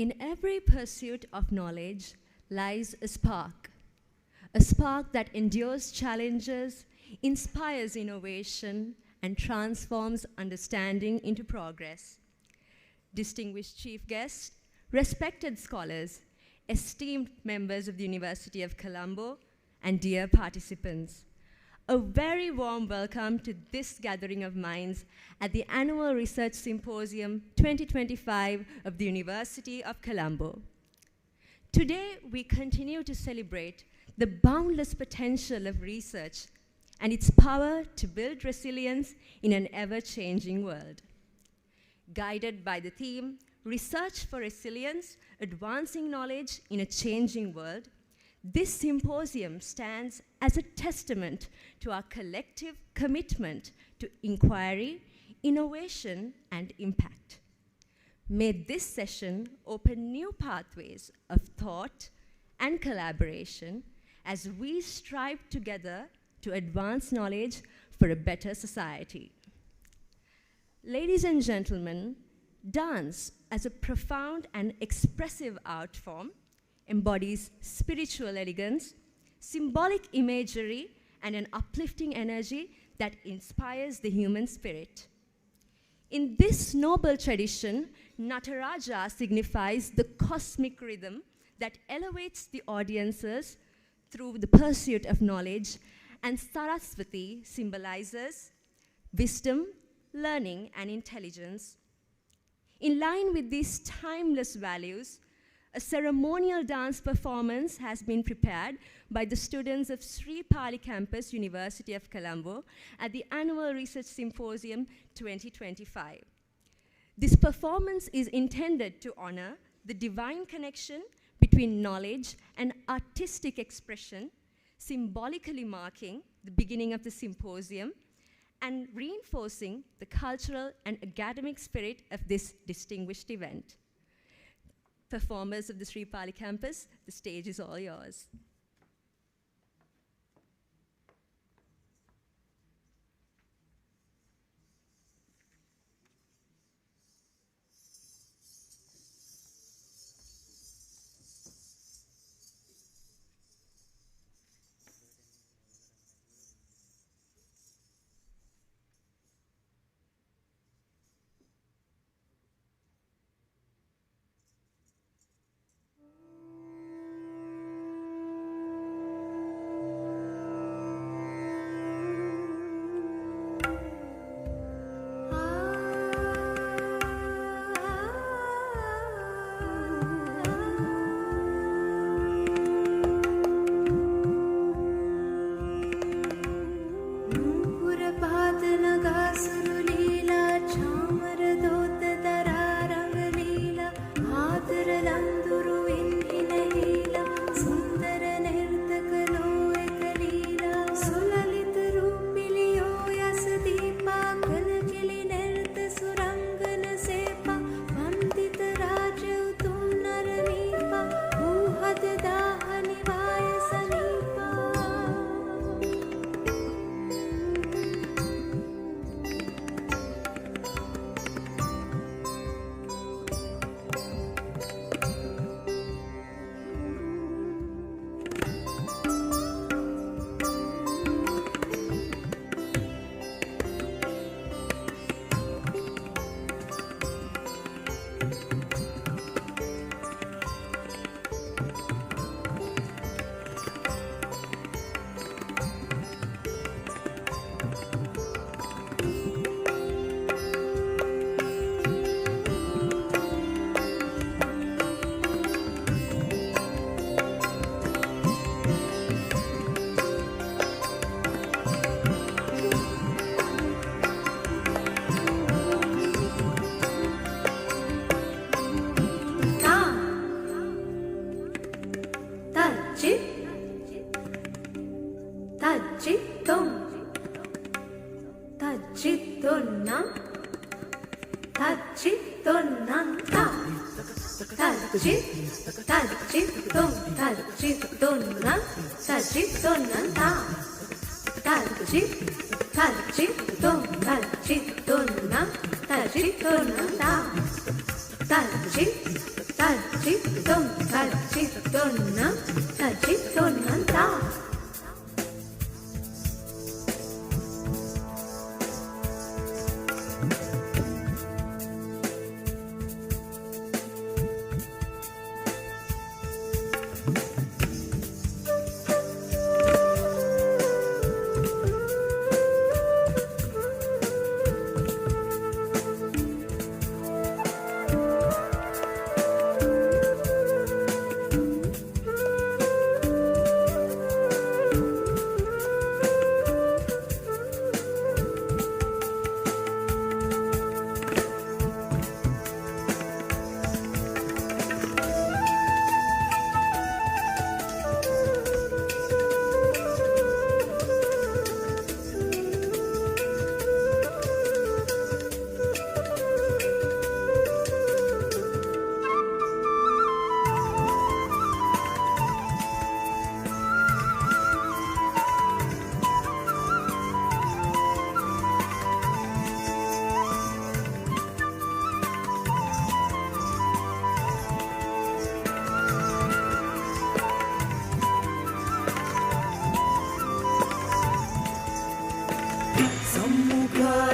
In every pursuit of knowledge lies a spark that endures challenges, inspires innovation, and transforms understanding into progress. Distinguished chief guests, respected scholars, esteemed members of the University of Colombo, and dear participants, a very warm welcome to this gathering of minds at the Annual Research Symposium 2025 of the University of Colombo. Today, we continue to celebrate the boundless potential of research and its power to build resilience in an ever-changing world. Guided by the theme, Research for Resilience, Advancing Knowledge in a Changing World, this symposium stands as a testament to our collective commitment to inquiry, innovation, and impact. May this session open new pathways of thought and collaboration as we strive together to advance knowledge for a better society. Ladies and gentlemen, dance as a profound and expressive art form embodies spiritual elegance, symbolic imagery, and an uplifting energy that inspires the human spirit. In this noble tradition, Nataraja signifies the cosmic rhythm that elevates the audiences through the pursuit of knowledge, and Saraswati symbolizes wisdom, learning, and intelligence. In line with these timeless values, a ceremonial dance performance has been prepared by the students of Sri Pali Campus, University of Colombo, at the Annual Research Symposium 2025. This performance is intended to honor the divine connection between knowledge and artistic expression, symbolically marking the beginning of the symposium and reinforcing the cultural and academic spirit of this distinguished event. Performers of the Sri Pali Campus, the stage is all yours.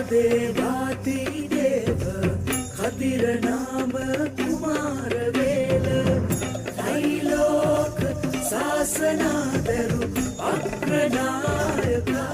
देवाति देव खतिर नाम Kumaravel त्रैलोक शासनादरु अग्रनायका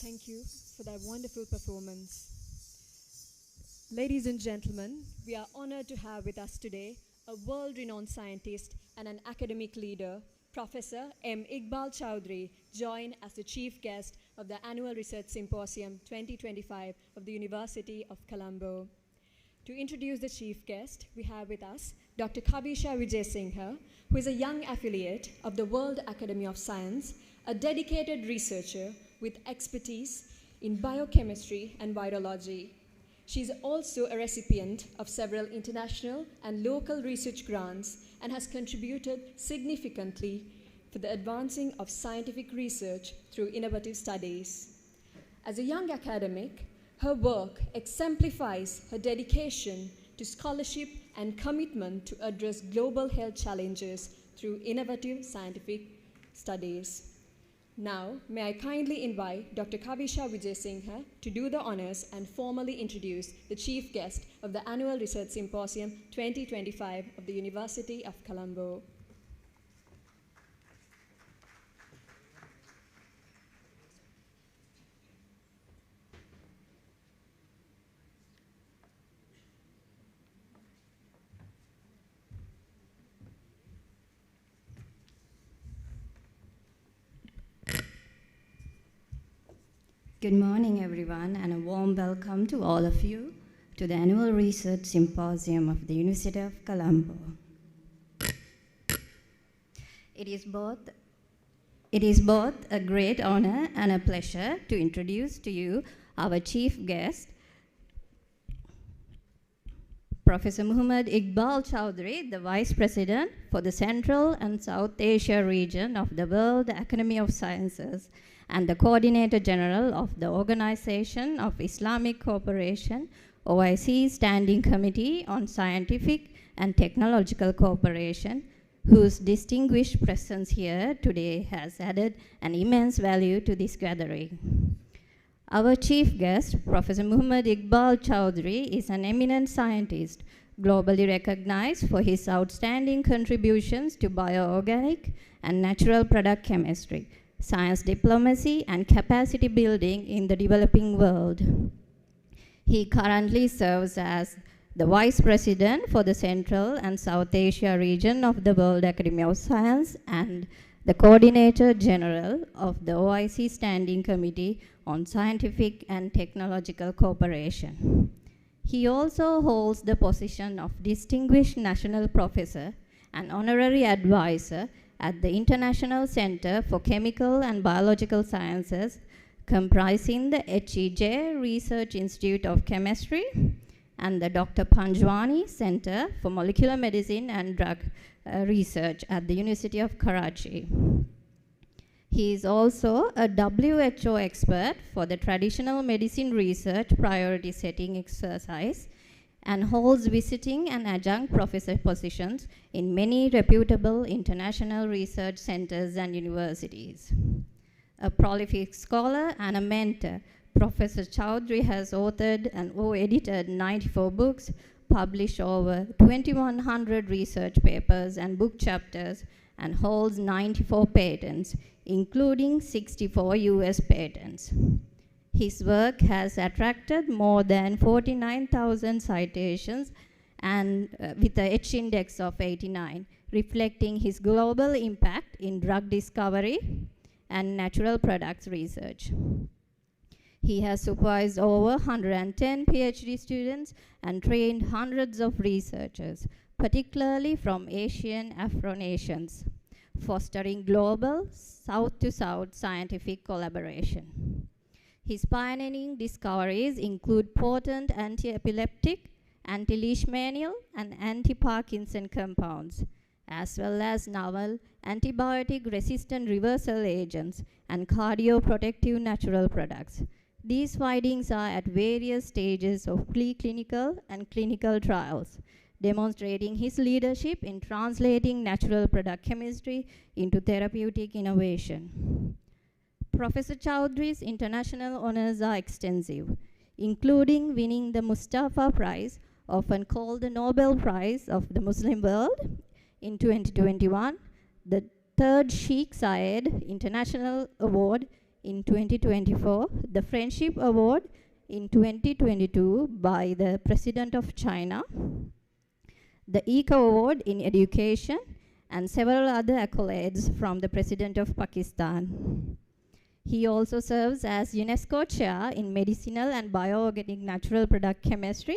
Thank you for that wonderful performance. Ladies and gentlemen, we are honored to have with us today a world-renowned scientist and an academic leader, Professor M. Iqbal Chowdhury, joined as the chief guest of the Annual Research Symposium 2025 of the University of Colombo. To introduce the chief guest, we have with us Dr. Kavisha Vijayasinghe, who is a young affiliate of the World Academy of Science, a dedicated researcher with expertise in biochemistry and virology. She is also a recipient of several international and local research grants and has contributed significantly for the advancing of scientific research through innovative studies. As a young academic, her work exemplifies her dedication to scholarship and commitment to address global health challenges through innovative scientific studies. Now, may I kindly invite Dr. Kavisha Vijayasinghe to do the honors and formally introduce the chief guest of the Annual Research Symposium 2025 of the University of Colombo. Good morning, everyone, and a warm welcome to all of you to the annual Research Symposium of the University of Colombo. It is both a great honor and a pleasure to introduce to you our chief guest, Professor Muhammad Iqbal Chowdhury, the Vice President for the Central and South Asia region of the World Academy of Sciences and the Coordinator General of the Organization of Islamic Cooperation, OIC Standing Committee on Scientific and Technological Cooperation, whose distinguished presence here today has added an immense value to this gathering. Our chief guest, Professor Muhammad Iqbal Chowdhury, is an eminent scientist, globally recognized for his outstanding contributions to bioorganic and natural product chemistry, science diplomacy, and capacity building in the developing world. He currently serves as the Vice President for the Central and South Asia region of the World Academy of Science and the Coordinator General of the OIC Standing Committee on Scientific and Technological Cooperation. He also holds the position of Distinguished National Professor and Honorary Advisor at the International Center for Chemical and Biological Sciences, comprising the HEJ Research Institute of Chemistry and the Dr. Panjwani Center for Molecular Medicine and Drug Research at the University of Karachi. He is also a WHO expert for the Traditional Medicine Research Priority Setting Exercise and holds visiting and adjunct professor positions in many reputable international research centers and universities. A prolific scholar and a mentor, Professor Chowdhury has authored and edited 94 books, published over 2,100 research papers and book chapters, and holds 94 patents, including 64 US patents. His work has attracted more than 49,000 citations and with a H index of 89, reflecting his global impact in drug discovery and natural products research. He has supervised over 110 PhD students and trained hundreds of researchers, particularly from Asian Afro-nations, fostering global South-to-South scientific collaboration. His pioneering discoveries include potent anti-epileptic, anti-leishmanial, and anti-Parkinson compounds, as well as novel antibiotic-resistant reversal agents and cardioprotective natural products. These findings are at various stages of preclinical and clinical trials, demonstrating his leadership in translating natural product chemistry into therapeutic innovation. Professor Chowdhury's international honors are extensive, including winning the Mustafa Prize, often called the Nobel Prize of the Muslim world, in 2021, the third Sheikh Zayed International Award in 2024, the Friendship Award in 2022 by the President of China, the Eco Award in Education, and several other accolades from the President of Pakistan. He also serves as UNESCO Chair in Medicinal and Bioorganic Natural Product Chemistry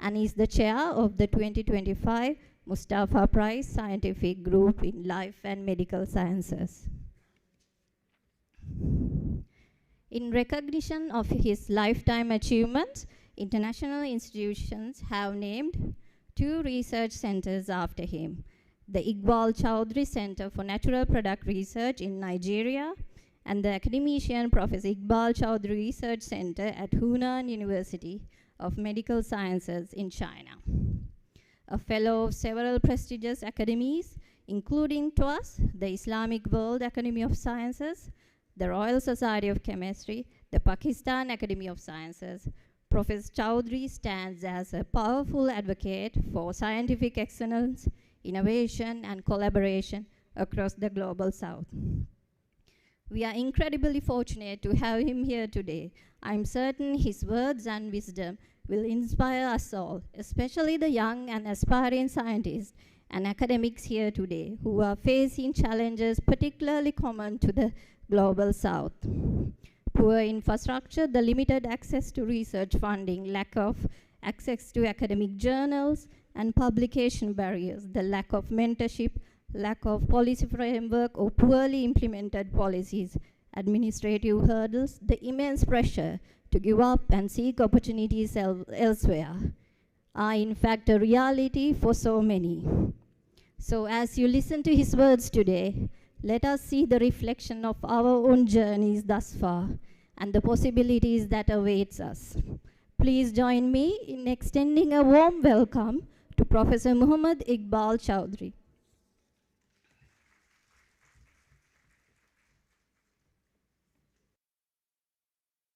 and is the chair of the 2025 Mustafa Prize Scientific Group in Life and Medical Sciences. In recognition of his lifetime achievements, international institutions have named 2 research centers after him: the Iqbal Chowdhury Center for Natural Product Research in Nigeria and the academician Professor Iqbal Chowdhury Research Center at Hunan University of Medical Sciences in China. A fellow of several prestigious academies, including TWAS, the Islamic World Academy of Sciences, the Royal Society of Chemistry, the Pakistan Academy of Sciences, Professor Chowdhury stands as a powerful advocate for scientific excellence, innovation, and collaboration across the global South. We are incredibly fortunate to have him here today. I'm certain his words and wisdom will inspire us all, especially the young and aspiring scientists and academics here today who are facing challenges particularly common to the global South. Poor infrastructure, the limited access to research funding, lack of access to academic journals and publication barriers, the lack of mentorship, lack of policy framework or poorly implemented policies, administrative hurdles, the immense pressure to give up and seek opportunities elsewhere are in fact a reality for so many. So as you listen to his words today, let us see the reflection of our own journeys thus far and the possibilities that awaits us. Please join me in extending a warm welcome to Professor Muhammad Iqbal Chowdhury.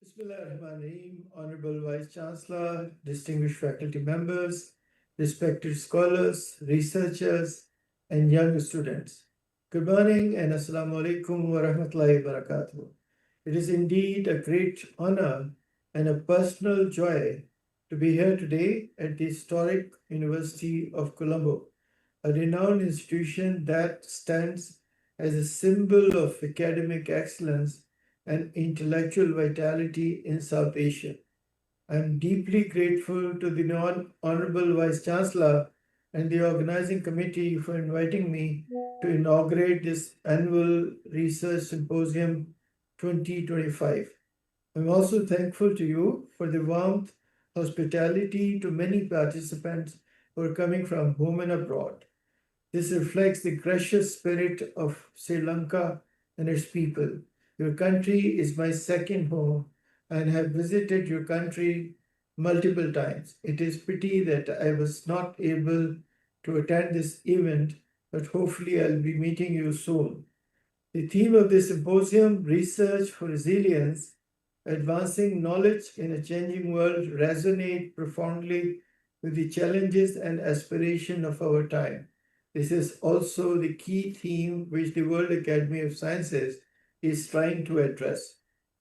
Bismillahirrahmanirrahim, Honorable Vice Chancellor, distinguished faculty members, respected scholars, researchers, and young students. Good morning and Assalamu alaikum wa rahmatullahi wa barakatuh. It is indeed a great honor and a personal joy to be here today at the historic University of Colombo, a renowned institution that stands as a symbol of academic excellence and intellectual vitality in South Asia. I am deeply grateful to the Honorable Vice Chancellor and the organizing committee for inviting me to inaugurate this annual Research Symposium 2025. I'm also thankful to you for the warmth, hospitality to many participants who are coming from home and abroad. This reflects the gracious spirit of Sri Lanka and its people. Your country is my second home and have visited your country multiple times. It is pity that I was not able to attend this event, but hopefully I'll be meeting you soon. The theme of this symposium, Research for Resilience, Advancing Knowledge in a Changing World, resonate profoundly with the challenges and aspiration of our time. This is also the key theme which the World Academy of Sciences is trying to address.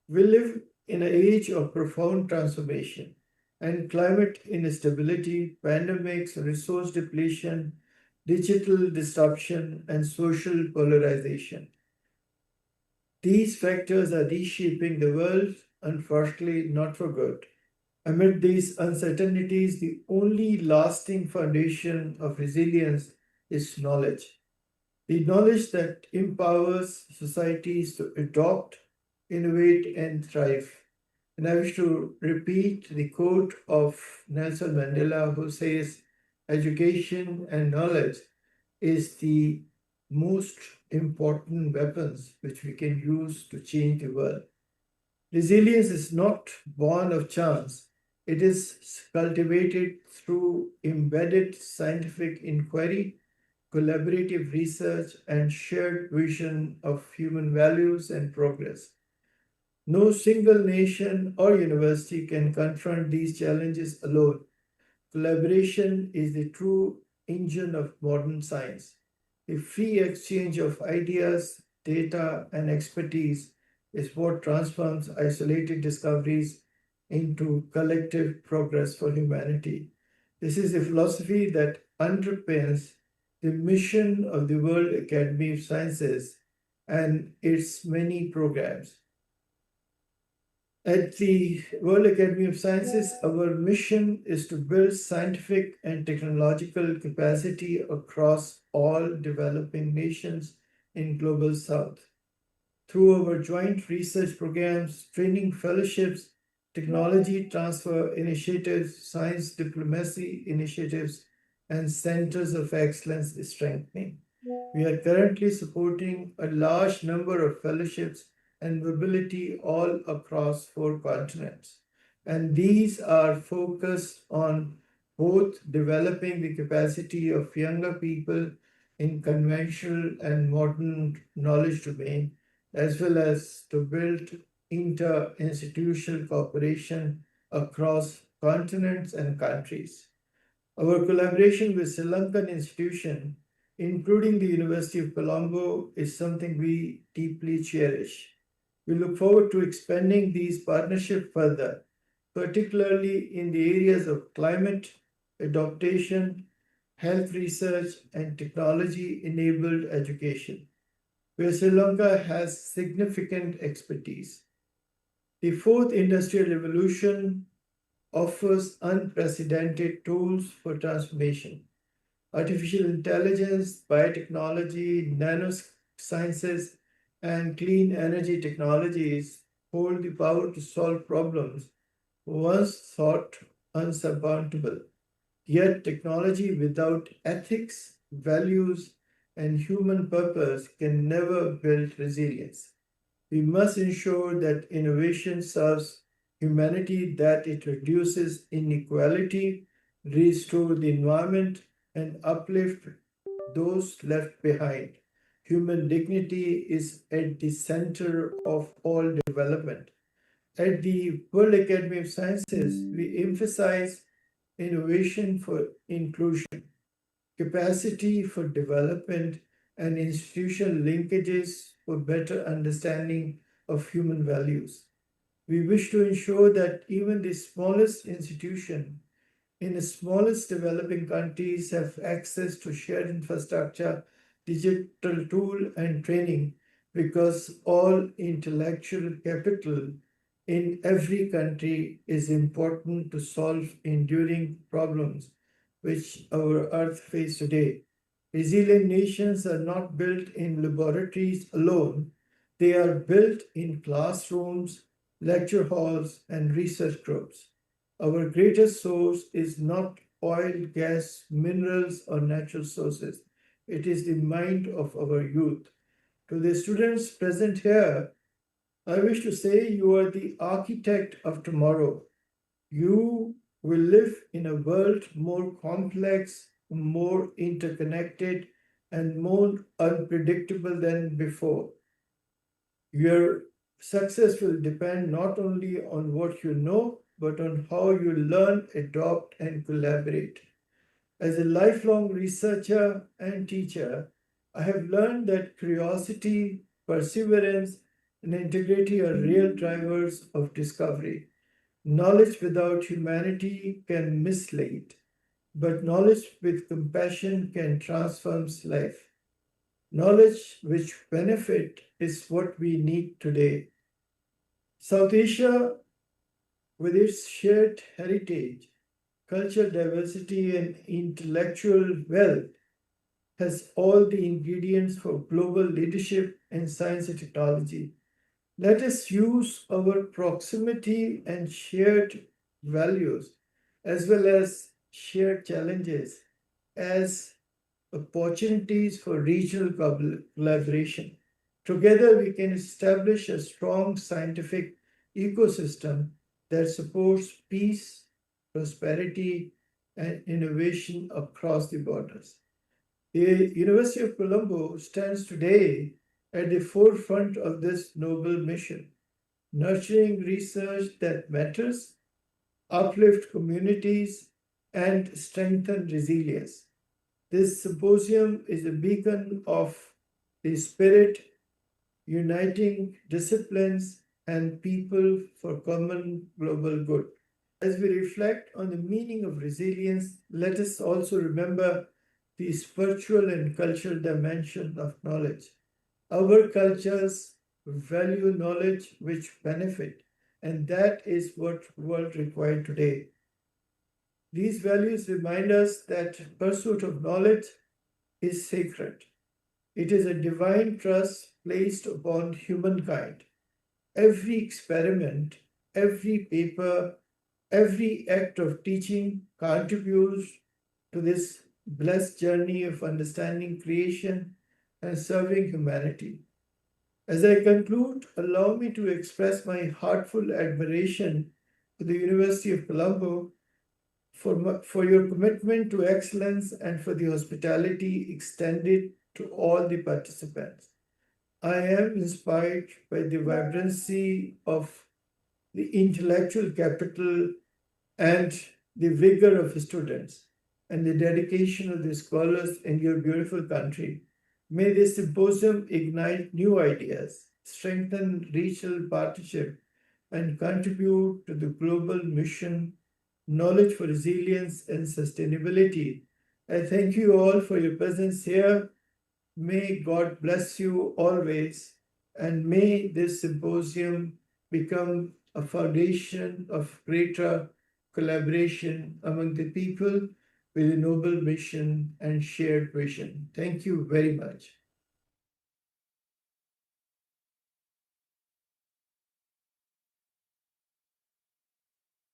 We live in an age of profound transformation and climate instability, pandemics, resource depletion, digital disruption, and social polarization. These factors are reshaping the world, unfortunately, not for good. Amid these uncertainties, the only lasting foundation of resilience is knowledge. The knowledge that empowers societies to adopt, innovate, and thrive. And I wish to repeat the quote of Nelson Mandela, who says, education and knowledge is the most important weapons which we can use to change the world. Resilience is not born of chance. It is cultivated through embedded scientific inquiry, collaborative research, and shared vision of human values and progress. No single nation or university can confront these challenges alone. Collaboration is the true engine of modern science. The free exchange of ideas, data, and expertise is what transforms isolated discoveries into collective progress for humanity. This is a philosophy that underpins the mission of the World Academy of Sciences and its many programs. At the World Academy of Sciences, our mission is to build scientific and technological capacity across all developing nations in Global South. Through our joint research programs, training fellowships, technology transfer initiatives, science diplomacy initiatives, and centers of excellence is strengthening. We are currently supporting a large number of fellowships and mobility all across 4 continents. And these are focused on both developing the capacity of younger people in conventional and modern knowledge domain, as well as to build inter-institutional cooperation across continents and countries. Our collaboration with Sri Lankan institution, including the University of Colombo, is something we deeply cherish. We look forward to expanding these partnerships further, particularly in the areas of climate adaptation, health research, and technology-enabled education, where Sri Lanka has significant expertise. The fourth industrial revolution offers unprecedented tools for transformation. Artificial intelligence, biotechnology, nanosciences, and clean energy technologies hold the power to solve problems once thought unsurmountable. Yet, technology without ethics, values, and human purpose can never build resilience. We must ensure that innovation serves humanity, that it reduces inequality, restore the environment, and uplift those left behind. Human dignity is at the center of all development. At the World Academy of Sciences, we emphasize innovation for inclusion, capacity for development, and institutional linkages for better understanding of human values. We wish to ensure that even the smallest institution in the smallest developing countries have access to shared infrastructure, digital tool, and training because all intellectual capital in every country is important to solve enduring problems which our earth faces today. Resilient nations are not built in laboratories alone, they are built in classrooms, lecture halls, and research groups. Our greatest source is not oil, gas, minerals, or natural sources. It is the mind of our youth. To the students present here, I wish to say you are the architect of tomorrow. You will live in a world more complex, more interconnected, and more unpredictable than before. Your success will depend not only on what you know, but on how you learn, adopt, and collaborate. As a lifelong researcher and teacher, I have learned that curiosity, perseverance, and integrity are real drivers of discovery. Knowledge without humanity can mislead, but knowledge with compassion can transform life. Knowledge which benefit is what we need today. South Asia, with its shared heritage, cultural diversity, and intellectual wealth, has all the ingredients for global leadership in science and technology. Let us use our proximity and shared values, as well as shared challenges, as opportunities for regional collaboration. Together, we can establish a strong scientific ecosystem that supports peace, prosperity, and innovation across the borders. The University of Colombo stands today at the forefront of this noble mission, nurturing research that matters, uplift communities, and strengthen resilience. This symposium is a beacon of the spirit uniting disciplines and people for common global good. As we reflect on the meaning of resilience, let us also remember the spiritual and cultural dimension of knowledge. Our cultures value knowledge which benefit, and that is what world requires today. These values remind us that pursuit of knowledge is sacred. It is a divine trust placed upon humankind. Every experiment, every paper, every act of teaching contributes to this blessed journey of understanding creation and serving humanity. As I conclude, allow me to express my heartfelt admiration to the University of Colombo for your commitment to excellence and for the hospitality extended to all the participants. I am inspired by the vibrancy of the intellectual capital and the vigor of students and the dedication of the scholars in your beautiful country. May this symposium ignite new ideas, strengthen regional partnership, and contribute to the global mission, knowledge for resilience and sustainability. I thank you all for your presence here. May God bless you always, and may this symposium become a foundation of greater collaboration among the people with a noble mission and shared vision. Thank you very much.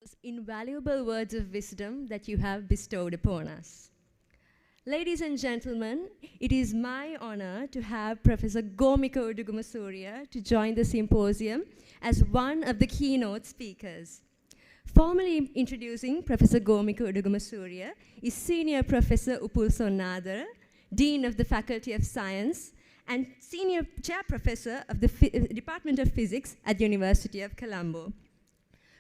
Those invaluable words of wisdom that you have bestowed upon us. Ladies and gentlemen, it is my honor to have Professor Gomika Udugumasurya to join the symposium as one of the keynote speakers. Formally introducing Professor Gomika Udugumasurya is Senior Professor Upul Sonnadara, Dean of the Faculty of Science and Senior Chair Professor of the Department of Physics at the University of Colombo.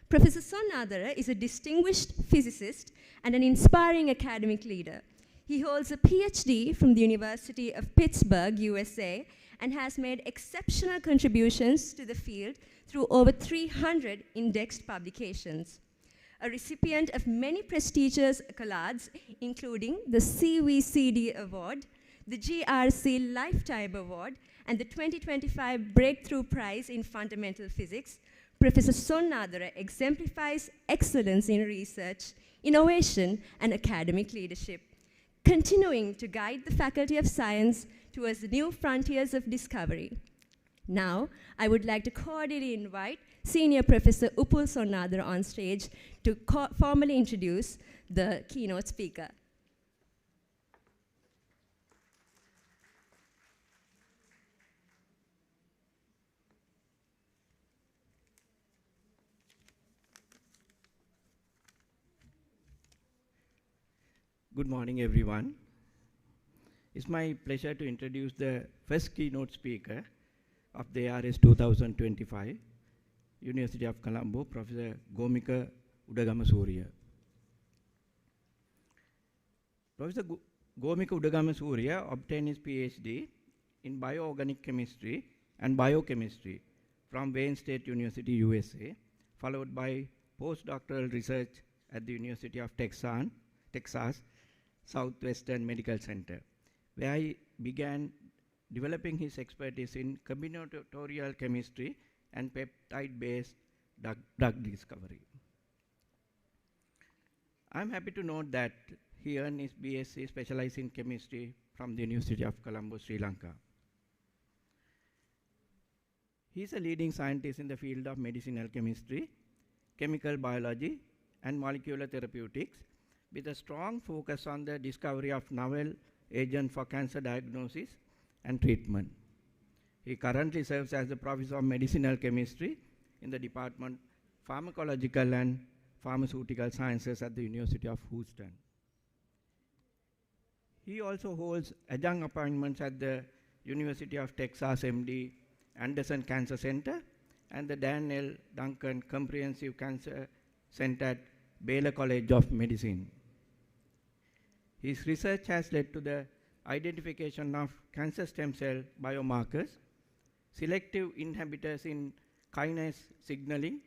Professor Sonnadara is a distinguished physicist and an inspiring academic leader. He holds a PhD from the University of Pittsburgh, USA, and has made exceptional contributions to the field through over 300 indexed publications. A recipient of many prestigious accolades, including the CVCD Award, the GRC Lifetime Award, and the 2025 Breakthrough Prize in Fundamental Physics, Professor Sonnadara exemplifies excellence in research, innovation, and academic leadership, continuing to guide the Faculty of Science towards the new frontiers of discovery. Now, I would like to cordially invite Senior Professor Upul Sonnadara on stage to formally introduce the keynote speaker. Good morning, everyone. It's my pleasure to introduce the first keynote speaker of the ARS 2025, University of Colombo, Professor Gomika Udugumasurya. Professor Gomika Udugumasurya obtained his PhD in bioorganic chemistry and biochemistry from Wayne State University, USA, followed by postdoctoral research at the University of Texas Southwestern Medical Center, where he began developing his expertise in combinatorial chemistry and peptide-based drug discovery. I'm happy to note that he earned his BSc specialized in chemistry from the University of Colombo, Sri Lanka. He's a leading scientist in the field of medicinal chemistry, chemical biology, and molecular therapeutics, with a strong focus on the discovery of novel agents for cancer diagnosis and treatment. He currently serves as the Professor of Medicinal Chemistry in the Department of Pharmacological and Pharmaceutical Sciences at the University of Houston. He also holds adjunct appointments at the University of Texas MD Anderson Cancer Center and the Dan L. Duncan Comprehensive Cancer Center at Baylor College of Medicine. His research has led to the identification of cancer stem cell biomarkers, selective inhibitors in kinase signaling,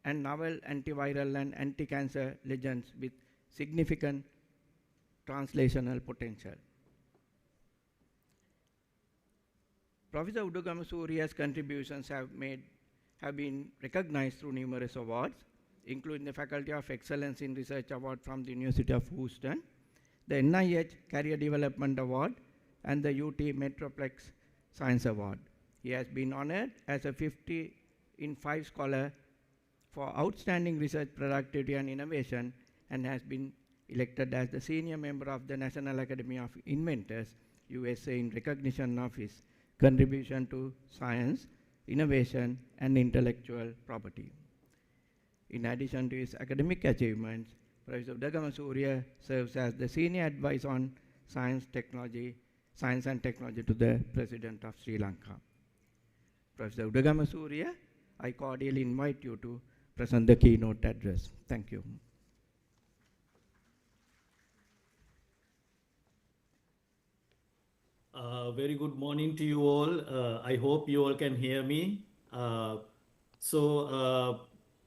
and novel antiviral and anti-cancer legends with significant translational potential. Professor Udugumasurya's contributions have been recognized through numerous awards, including the Faculty of Excellence in Research Award from the University of Houston, the NIH Career Development Award, and the UT Metroplex Science Award. He has been honored as a 50 in 5 scholar for outstanding research productivity and innovation, and has been elected as the senior member of the National Academy of Inventors, USA, in recognition of his contribution to science, innovation, and intellectual property. In addition to his academic achievements, Professor Udugumasurya serves as the senior advisor on science and technology to the President of Sri Lanka. Professor Udugumasurya, I cordially invite you to present the keynote address. Thank you. Very good morning to you all. I hope you all can hear me.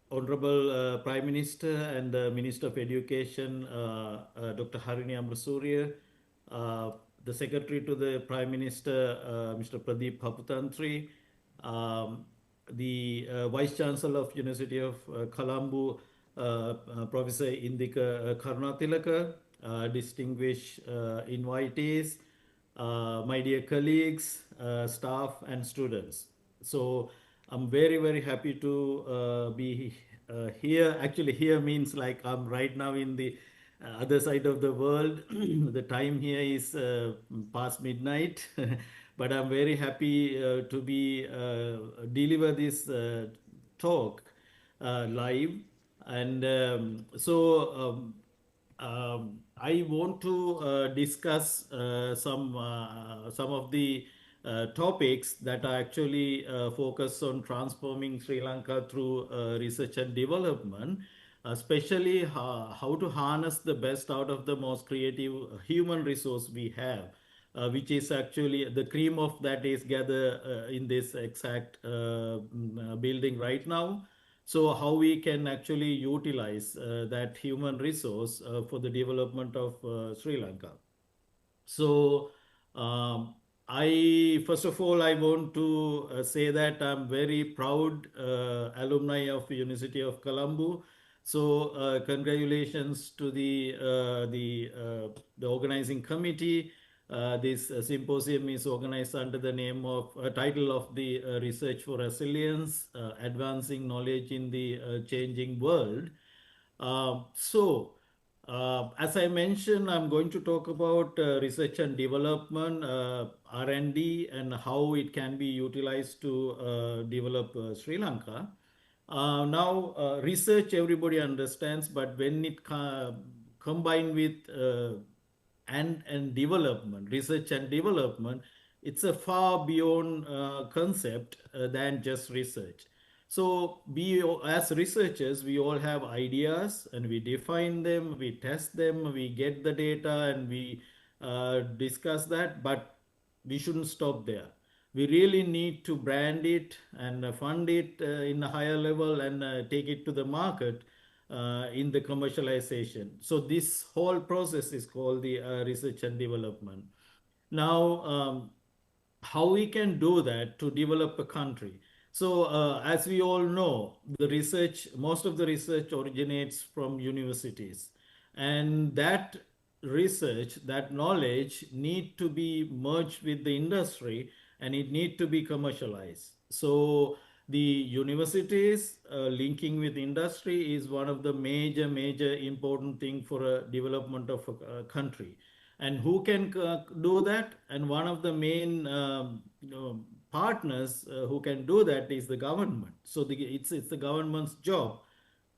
Honorable Prime Minister and Minister of Education, Dr. Harini Amrasuriya, the Secretary to the Prime Minister, Mr. Pradeep Kaputantri, the Vice Chancellor of University of Colombo, Professor Indika Karunatilaka, distinguished invitees, my dear colleagues, staff, and students. So I'm very, very happy to be here. Actually, here means like I'm right now in the other side of the world. The time here is past midnight, but I'm very happy to be deliver this talk live. And I want to discuss some of the topics that are actually focused on transforming Sri Lanka through research and development, especially how to harness the best out of the most creative human resource we have, which is actually the cream of that is gathered in this exact building right now. So how we can actually utilize that human resource for the development of Sri Lanka. So, um, I first of all I want to say that I'm very proud alumni of University of Colombo. So, congratulations to the organizing committee. This symposium is organized under the name of title of the Research for Resilience, Advancing Knowledge in the Changing World. As I mentioned, I'm going to talk about research and development, R&D, and how it can be utilized to develop Sri Lanka. Research everybody understands, but when it combined with and development, research and development, it's a far beyond concept than just research. So we, as researchers, we all have ideas and we define them, we test them, we get the data and we discuss that, but we shouldn't stop there. We really need to brand it and fund it in a higher level and take it to the market in the commercialization. So this whole process is called the research and development. Now, how we can do that to develop a country. So, as we all know, the research, most of the research originates from universities, and that research, that knowledge, need to be merged with the industry, and it need to be commercialized. So, the universities linking with industry is one of the major important thing for a development of a country. And who can do that? And one of the main partners who can do that is the government. So it's the government's job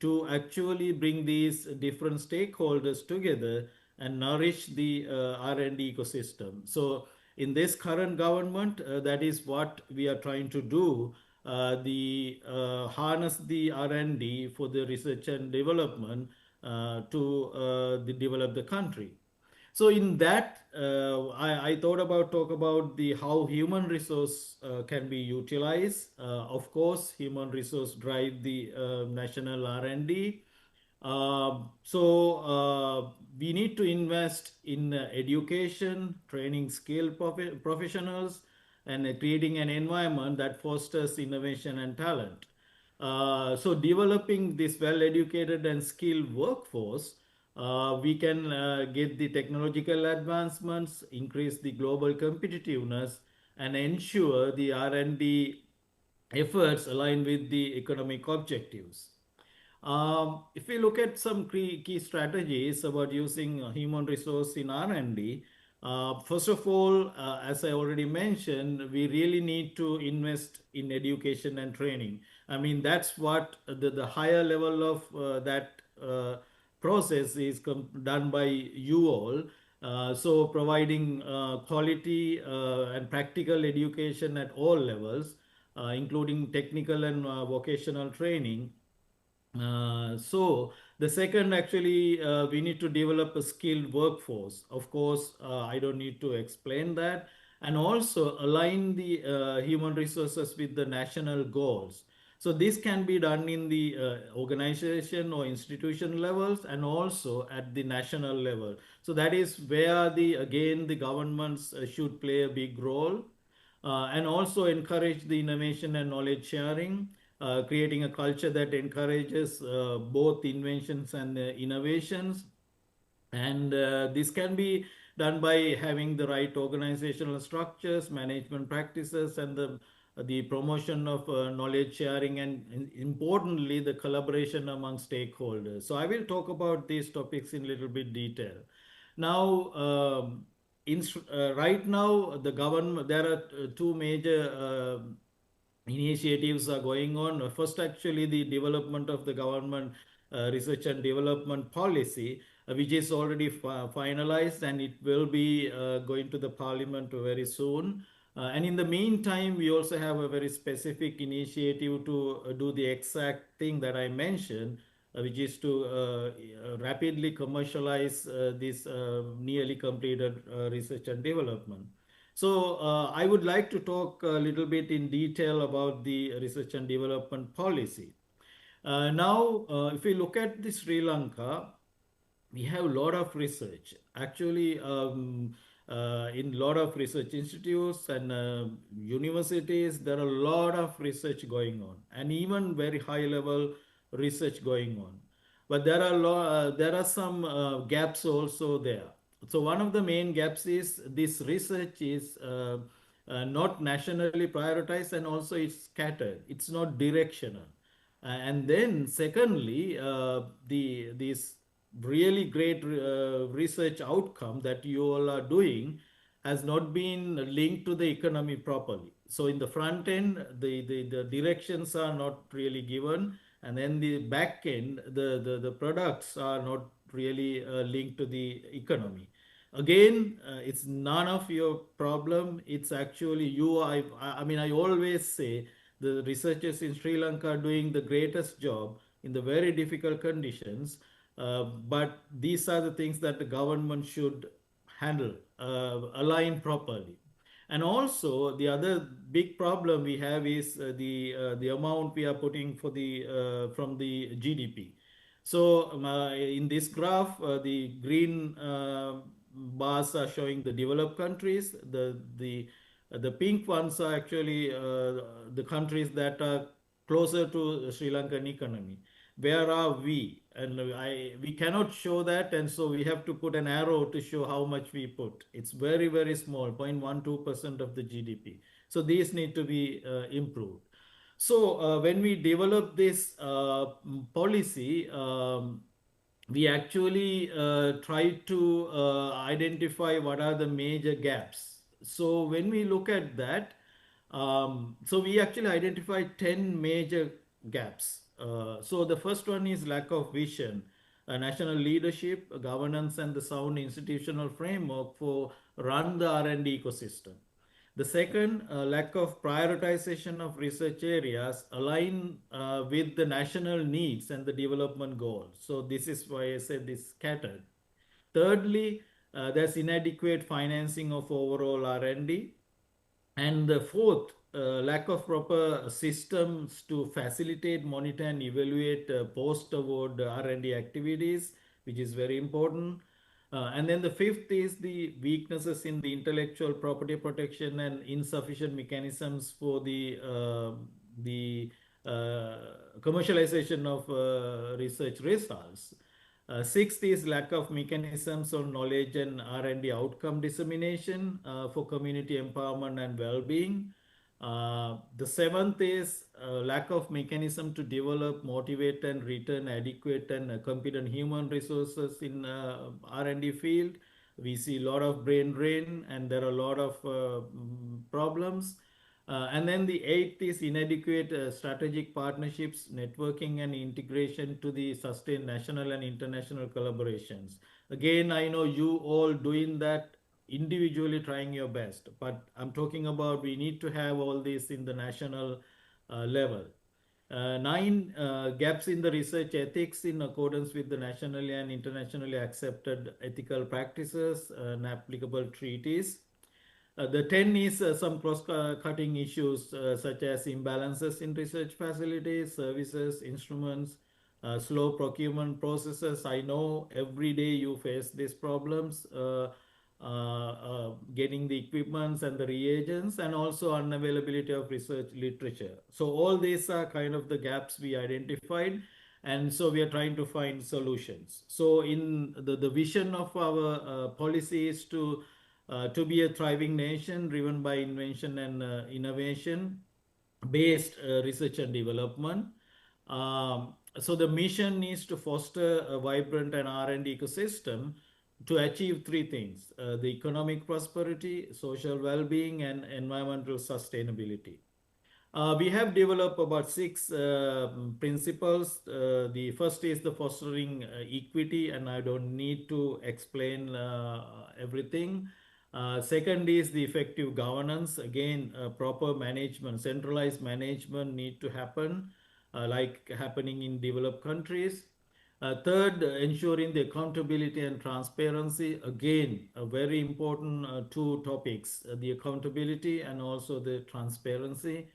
to actually bring these different stakeholders together and nourish the R&D ecosystem. So in this current government, that is what we are trying to do. The harness the R&D for the research and development to develop the country. So in that, I thought about talk about the how human resource can be utilized. Of course, human resource drive the national R&D. We need to invest in education, training skilled professionals, and creating an environment that fosters innovation and talent. So developing this well-educated and skilled workforce, we can get the technological advancements, increase the global competitiveness, and ensure the R&D efforts align with the economic objectives. If we look at some key strategies about using human resource in R&D, first of all, as I already mentioned, we really need to invest in education and training. I mean, that's what the higher level of that process is done by you all. So providing quality and practical education at all levels, including technical and vocational training. So the second, actually, we need to develop a skilled workforce. Of course, I don't need to explain that. And also align the human resources with the national goals. So this can be done in the organization or institution levels and also at the national level. So that is where again the governments should play a big role. and also encourage the innovation and knowledge sharing, creating a culture that encourages both inventions and innovations. And this can be done by having the right organizational structures, management practices, and the promotion of knowledge sharing, and importantly the collaboration among stakeholders. So I will talk about these topics in little bit detail. Now, right now the government, there are two major initiatives are going on. First, actually, the development of the government research and development policy, which is already finalized, and it will be going to the parliament very soon. And in the meantime, we also have a very specific initiative to do the exact thing that I mentioned, which is to rapidly commercialize this nearly completed research and development. So I would like to talk a little bit in detail about the research and development policy. Now, if we look at the Sri Lanka, we have a lot of research. Actually, in a lot of research institutes and universities, there are a lot of research going on, and even very high level research going on. But there are some gaps also there. So one of the main gaps is this research is not nationally prioritized, and also it's scattered. It's not directional. And then secondly, the this really great research outcome that you all are doing has not been linked to the economy properly. So in the front end, the directions are not really given, and then the back end, the products are not really linked to the economy. Again, it's none of your problem. It's actually you. I mean, I always say the researchers in Sri Lanka are doing the greatest job in the very difficult conditions. But these are the things that the government should handle, align properly. And also, the other big problem we have is the amount we are putting for the from the GDP. So in this graph, the green bars are showing the developed countries. The pink ones are actually the countries that are closer to Sri Lankan economy. Where are we? And we cannot show that, and so we have to put an arrow to show how much we put. It's very, very small, 0.12% of the GDP. So these need to be improved. So when we develop this policy, we actually try to identify what are the major gaps. So when we look at that, so we actually identified 10 major gaps. So the first one is lack of vision, national leadership, governance, and the sound institutional framework for run the R&D ecosystem. The second, lack of prioritization of research areas align with the national needs and the development goals. So this is why I said this scattered. Thirdly, there's inadequate financing of overall R&D. And the fourth, lack of proper systems to facilitate, monitor, and evaluate post-award R&D activities, which is very important. And then the fifth is the weaknesses in the intellectual property protection and insufficient mechanisms for the commercialization of research results. Sixth is lack of mechanisms on knowledge and R&D outcome dissemination for community empowerment and well-being. The seventh is lack of mechanism to develop, motivate, and return adequate and competent human resources in R&D field. We see a lot of brain drain, and there are a lot of problems. And then the eighth is inadequate strategic partnerships, networking, and integration to the sustained national and international collaborations. Again, I know you all doing that individually, trying your best, but I'm talking about we need to have all this in the national level. Nine, gaps in the research ethics in accordance with the nationally and internationally accepted ethical practices and applicable treaties. The 10 is some cross-cutting issues such as imbalances in research facilities, services, instruments, slow procurement processes. I know every day you face these problems. getting the equipments and the reagents, and also unavailability of research literature. So all these are kind of the gaps we identified, and so we are trying to find solutions. So in the vision of our policy is to be a thriving nation driven by invention and innovation based research and development. So the mission is to foster a vibrant and R&D ecosystem to achieve three things: the economic prosperity, social well-being, and environmental sustainability. We have developed about six principles. The first is the fostering equity, and I don't need to explain everything. Second is the effective governance. Again, proper management, centralized management need to happen, like happening in developed countries. Third, ensuring the accountability and transparency. Again, a very important two topics: the accountability and also the transparency.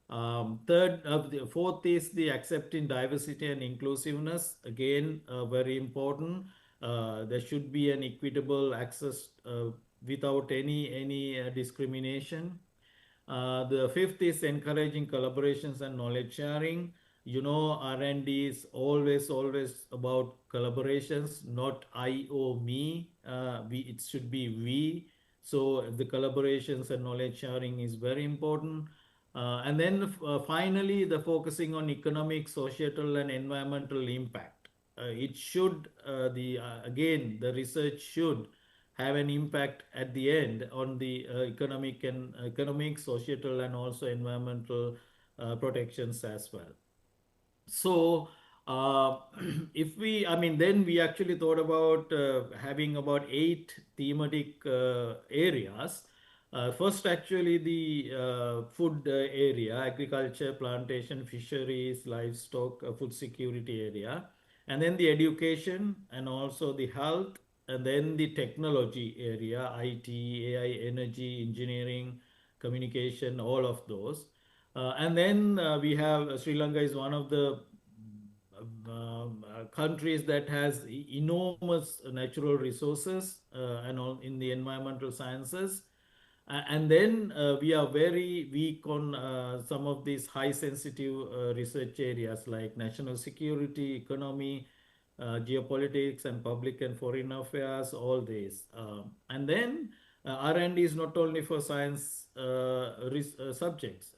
The fourth is the accepting diversity and inclusiveness. Again, very important. There should be an equitable access without any discrimination. The fifth is encouraging collaborations and knowledge sharing. You know, R&D is always about collaborations, not I or me. It should be we. So the collaborations and knowledge sharing is very important. And then finally, the focusing on economic, societal, and environmental impact. It should again, the research should have an impact at the end on the economic, societal, and also environmental protections as well. So if we, I mean, then we actually thought about having about 8 thematic areas. First, actually, the food area: agriculture, plantation, fisheries, livestock, food security area, and then the education and also the health, and then the technology area: IT, AI, energy, engineering, communication, all of those. And then we have Sri Lanka is one of the countries that has enormous natural resources and all in the environmental sciences. And then we are very weak on some of these high sensitive research areas like national security, economy, geopolitics, and public and foreign affairs, all these. And then R&D is not only for science subjects.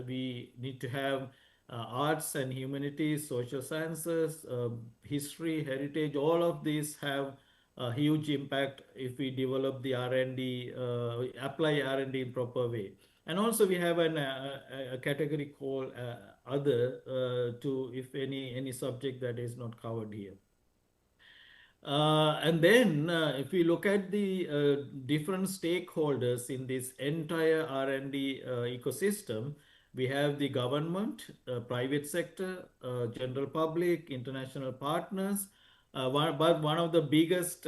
We need to have arts and humanities, social sciences, history, heritage. All of these have a huge impact if we develop the R&D, apply R&D in proper way. And also we have a category called other to if any subject that is not covered here. And then if we look at the different stakeholders in this entire R&D ecosystem, we have the government, private sector, general public, international partners. But one of the biggest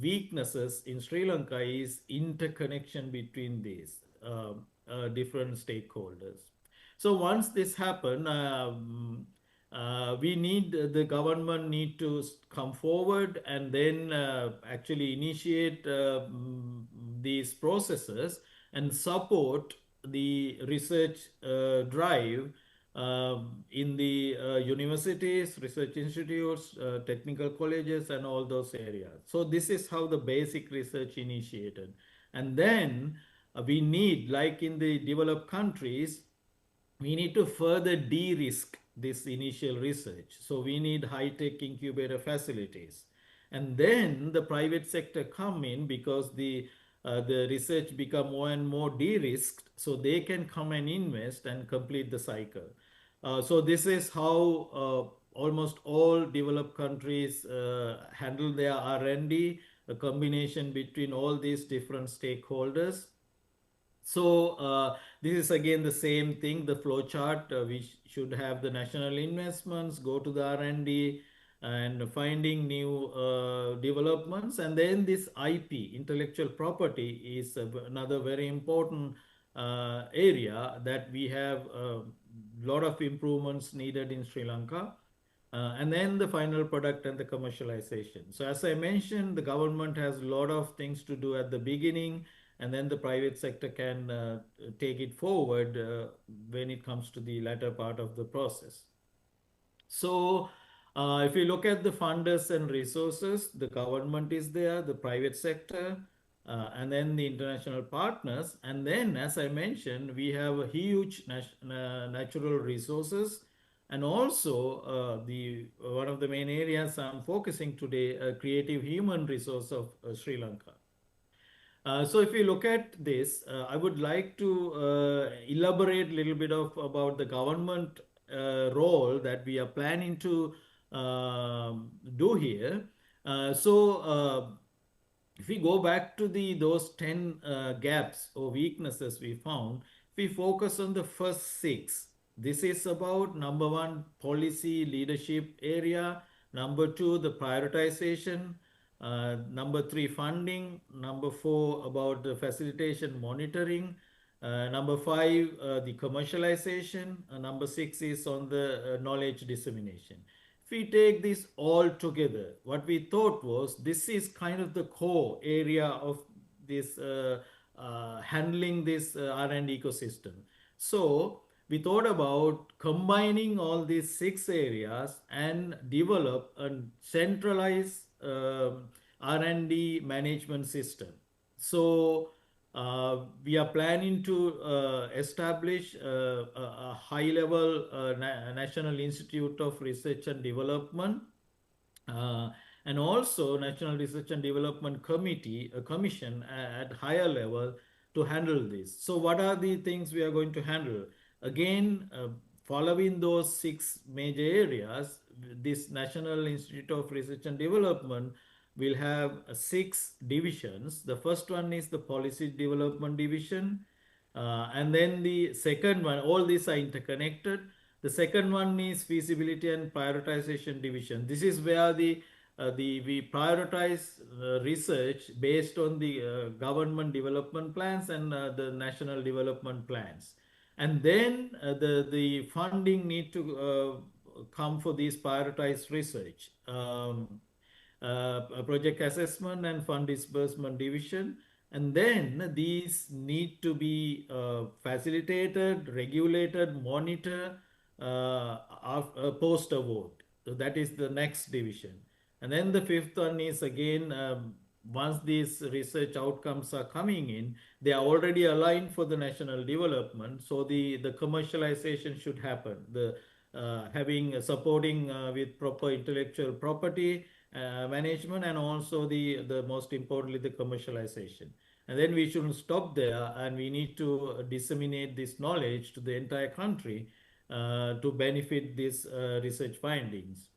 weaknesses in Sri Lanka is interconnection between these different stakeholders. So once this happen, we need the government need to come forward and then actually initiate these processes and support the research drive in the universities, research institutes, technical colleges, and all those areas. So this is how the basic research initiated. And then we need, like in the developed countries, we need to further de-risk this initial research. So we need high-tech incubator facilities. And then the private sector come in because the research become more and more de-risked, so they can come and invest and complete the cycle. So this is how almost all developed countries handle their R&D, a combination between all these different stakeholders. So this is again the same thing, the flow chart. We should have the national investments, go to the R&D and finding new developments. And then this IP, intellectual property, is another very important area that we have a lot of improvements needed in Sri Lanka. and then the final product and the commercialization. So as I mentioned, the government has a lot of things to do at the beginning, and then the private sector can take it forward when it comes to the latter part of the process. So, if you look at the funders and resources, the government is there, the private sector, and then the international partners. And then, as I mentioned, we have a huge natural resources, and also the one of the main areas I'm focusing today, creative human resource of Sri Lanka. So if you look at this, I would like to elaborate a little bit of about the government role that we are planning to do here. So if we go back to the those 10 gaps or weaknesses we found, if we focus on the first six, this is about number one, policy leadership area, number two, the prioritization, number three, funding, number four, about the facilitation monitoring, number five, the commercialization, number six is on the knowledge dissemination. If we take this all together, what we thought was this is kind of the core area of this handling this R&D ecosystem. So we thought about combining all these six areas and develop a centralized R&D management system. So we are planning to establish a high-level National Institute of Research and Development, uh, and also National Research and Development Committee, a commission at higher level to handle this. So what are the things we are going to handle? Again, following those six major areas, this National Institute of Research and Development will have six divisions. The first one is the Policy Development Division, and then the second one, all these are interconnected. The second one is Feasibility and Prioritization Division. This is where we prioritize research based on the government development plans and the national development plans. And then the funding need to come for these prioritized research. Project assessment and fund disbursement division, and then these need to be facilitated, regulated, monitored post award. So that is the next division. And then the fifth one is again, once these research outcomes are coming in, they are already aligned for the national development. So the commercialization should happen. The having supporting with proper intellectual property management, and also the most importantly the commercialization. And then we shouldn't stop there, and we need to disseminate this knowledge to the entire country to benefit these research findings.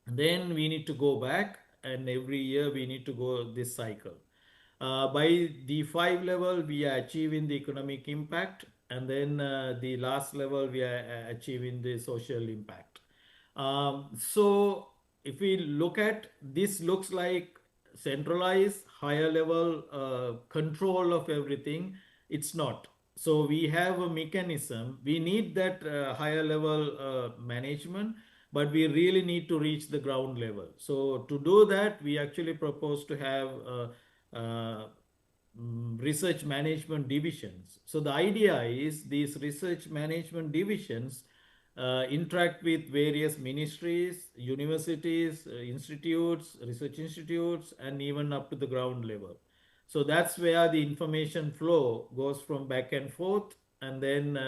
And then we need to go back, and every year we need to go this cycle. By the 5 level, we are achieving the economic impact, and then the last level, we are achieving the social impact. So if we look at this, looks like centralized higher level control of everything. It's not. So we have a mechanism. We need that higher level management, but we really need to reach the ground level. So to do that, we actually propose to have research management divisions. So the idea is these research management divisions interact with various ministries, universities, institutes, research institutes, and even up to the ground level. So that's where the information flow goes from back and forth, and then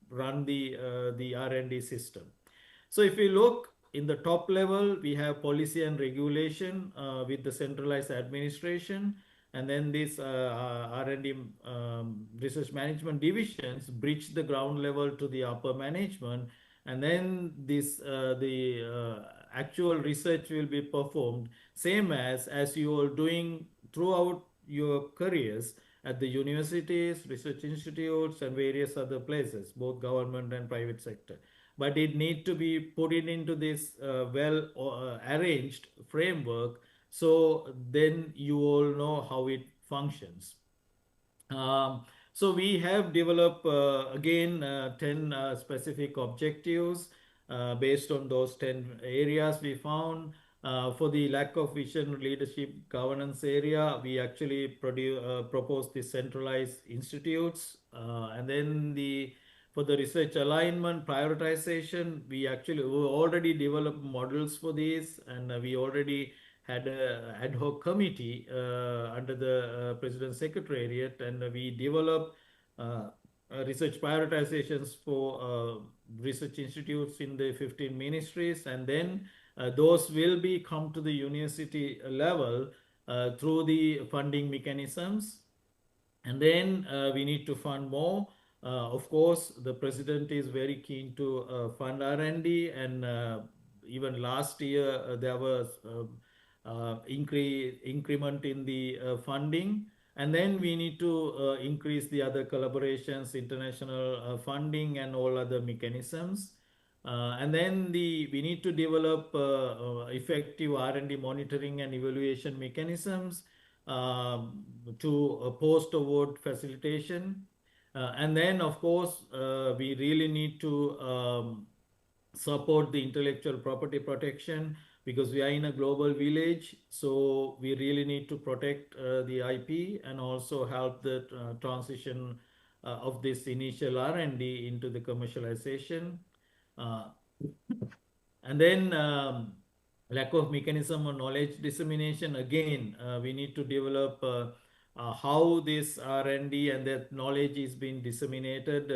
run the R&D system. So if we look in the top level, we have policy and regulation with the centralized administration, and then these R&D research management divisions bridge the ground level to the upper management, and then this the actual research will be performed same as you are doing throughout your careers at the universities, research institutes, and various other places, both government and private sector. But it need to be put it into this well arranged framework, so then you all know how it functions. So we have developed again 10 specific objectives. based on those 10 areas we found. For the lack of vision, leadership, governance area, we actually proposed the centralized institutes. And then for the research alignment, prioritization, we already developed models for these, and we already had an ad hoc committee under the President's Secretariat, and we developed uh, research prioritizations for research institutes in the 15 ministries, and then those will be come to the university level through the funding mechanisms. And then we need to fund more. Of course, the president is very keen to fund R&D, and even last year there was increment in the funding. And then we need to increase the other collaborations, international funding, and all other mechanisms. And then we need to develop effective R&D monitoring and evaluation mechanisms to post-award facilitation. And then, of course, we really need to support the intellectual property protection, because we are in a global village. So we really need to protect the IP and also help the transition of this initial R&D into the commercialization. Uh, and then lack of mechanism or knowledge dissemination. Again, we need to develop how this R&D and that knowledge is being disseminated,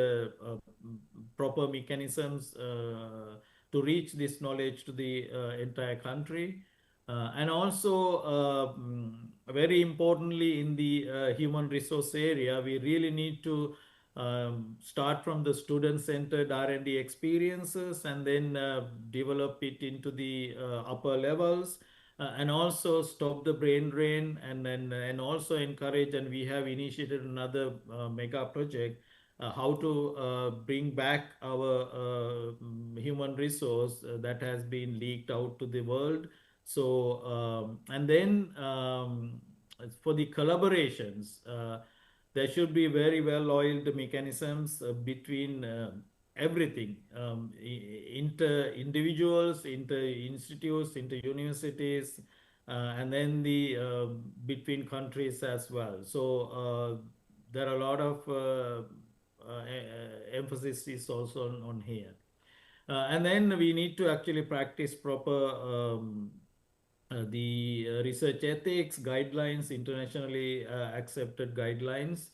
proper mechanisms to reach this knowledge to the entire country. And also, very importantly, in the human resource area, we really need to start from the student-centered R&D experiences, and then develop it into the upper levels, and also stop the brain drain, and also encourage, and we have initiated another mega project, how to bring back our human resource that has been leaked out to the world. So and then for the collaborations, there should be very well oiled mechanisms between everything, inter individuals, inter institutes, inter universities, and then the between countries as well. So there are a lot of emphasis is also on here. And then we need to actually practice proper the research ethics guidelines, internationally accepted guidelines.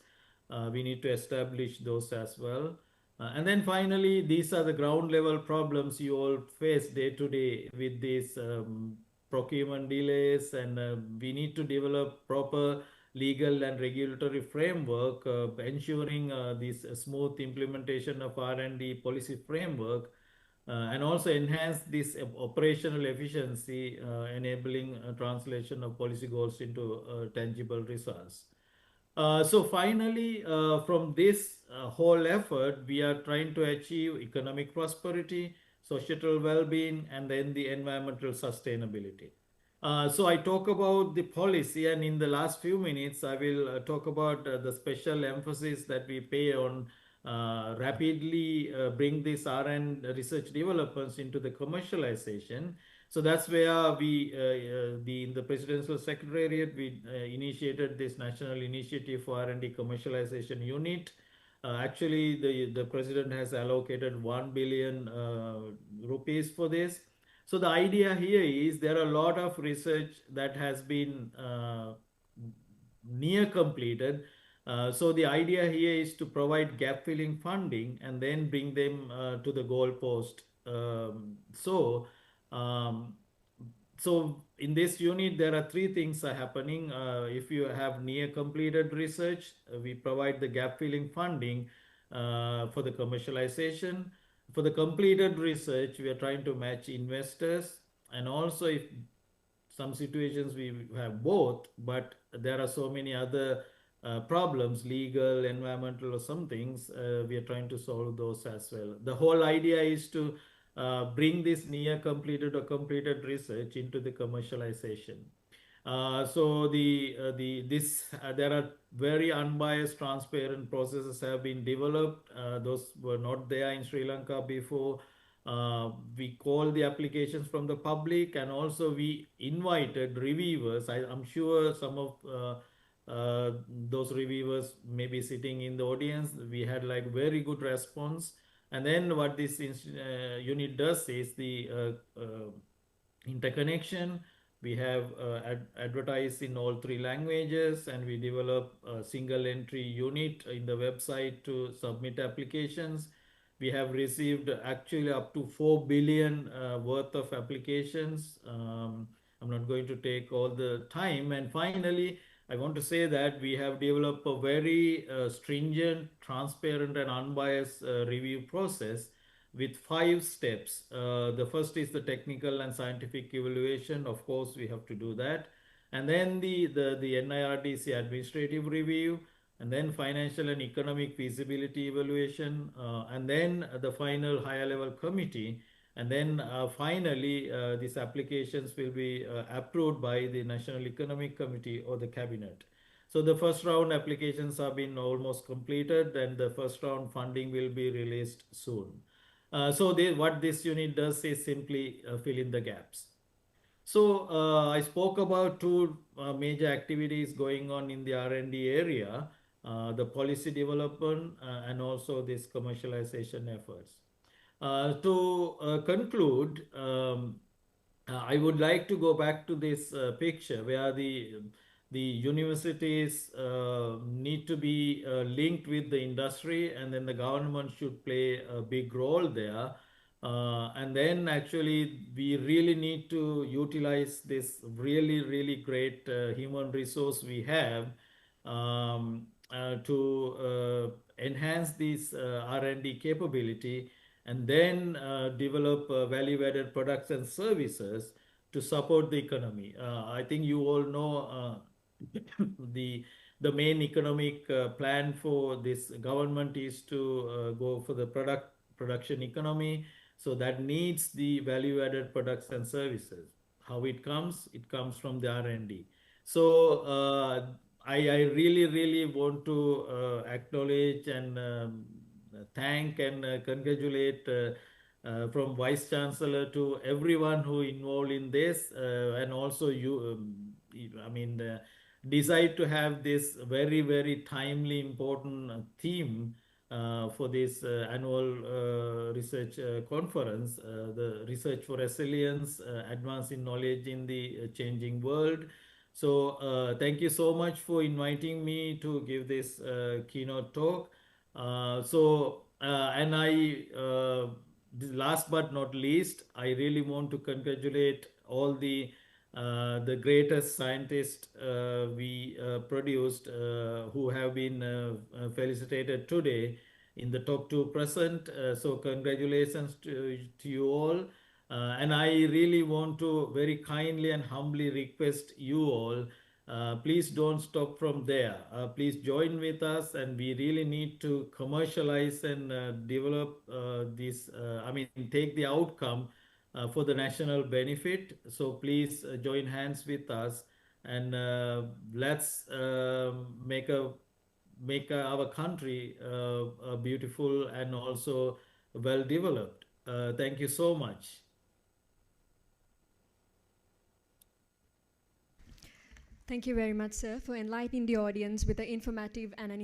We need to establish those as well. And then finally, these are the ground level problems you all face day to day with these procurement delays, and we need to develop proper legal and regulatory framework, ensuring this smooth implementation of R&D policy framework, and also enhance this operational efficiency, enabling translation of policy goals into tangible results. So finally, from this whole effort, we are trying to achieve economic prosperity, societal well-being, and then the environmental sustainability. So I talk about the policy, and in the last few minutes, I will talk about the special emphasis that we pay on rapidly bring this R&D research developments into the commercialization. So that's where we, in the Presidential Secretariat, we initiated this National Initiative for R&D Commercialization Unit. Actually, the President has allocated 1 billion rupees for this. So the idea here is there are a lot of research that has been near completed. So the idea here is to provide gap filling funding and then bring them to the goal post. Um, so in this unit, there are three things are happening. If you have near completed research, we provide the gap filling funding for the commercialization. For the completed research, we are trying to match investors, and also if some situations we have both, but there are so many other problems, legal, environmental, or some things, we are trying to solve those as well. The whole idea is to bring this near completed or completed research into the commercialization. So there are very unbiased, transparent processes have been developed. Those were not there in Sri Lanka before. We called the applications from the public, and also we invited reviewers. I'm sure some of those reviewers may be sitting in the audience. We had like very good response. And then what this unit does is the interconnection. We have advertised in all three languages, and we develop a single entry unit in the website to submit applications. We have received actually up to 4 billion worth of applications. I'm not going to take all the time. And finally, I want to say that we have developed a very stringent, transparent, and unbiased review process with 5 steps. The first is the technical and scientific evaluation. Of course, we have to do that. And then the NIRDC administrative review, and then financial and economic feasibility evaluation, and then the final higher level committee. And then finally, these applications will be approved by the National Economic Committee or the Cabinet. So the first round applications have been almost completed, and the first round funding will be released soon. What this unit does is simply fill in the gaps. So I spoke about two major activities going on in the R&D area, the policy development and also this commercialization efforts. To conclude, I would like to go back to this picture where the universities need to be linked with the industry, and then the government should play a big role there. And then actually we really need to utilize this really great human resource we have to enhance this R&D capability, and then develop value-added products and services to support the economy. I think you all know the main economic plan for this government is to go for the production economy. So that needs the value-added products and services. How it comes from the R&D. So I really want to acknowledge and thank and congratulate from Vice Chancellor to everyone who involved in this, and also you, decide to have this very timely important theme for this annual research conference, the Research for Resilience, Advancing Knowledge in the Changing World. So thank you so much for inviting me to give this keynote talk. And last but not least, I really want to congratulate all the greatest scientists we produced who have been felicitated today in the top 2%. So congratulations to you all. And I really want to very kindly and humbly request you all, please don't stop from there. Please join with us, and we really need to commercialize and develop take the outcome for the national benefit. So please join hands with us, and let's make our country beautiful and also well developed. Thank you so much. Thank you very much, sir, for enlightening the audience with an informative and an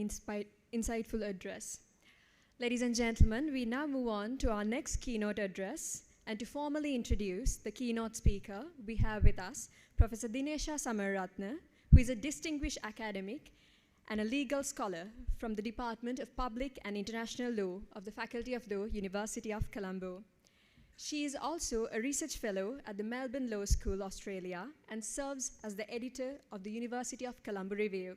insightful address. Ladies and gentlemen, we now move on to our next keynote address. And to formally introduce the keynote speaker, we have with us Professor Dinesha Samaratne, who is a distinguished academic and a legal scholar from the Department of Public and International Law of the Faculty of Law, University of Colombo. She is also a research fellow at the Melbourne Law School, Australia, and serves as the editor of the University of Colombo Review.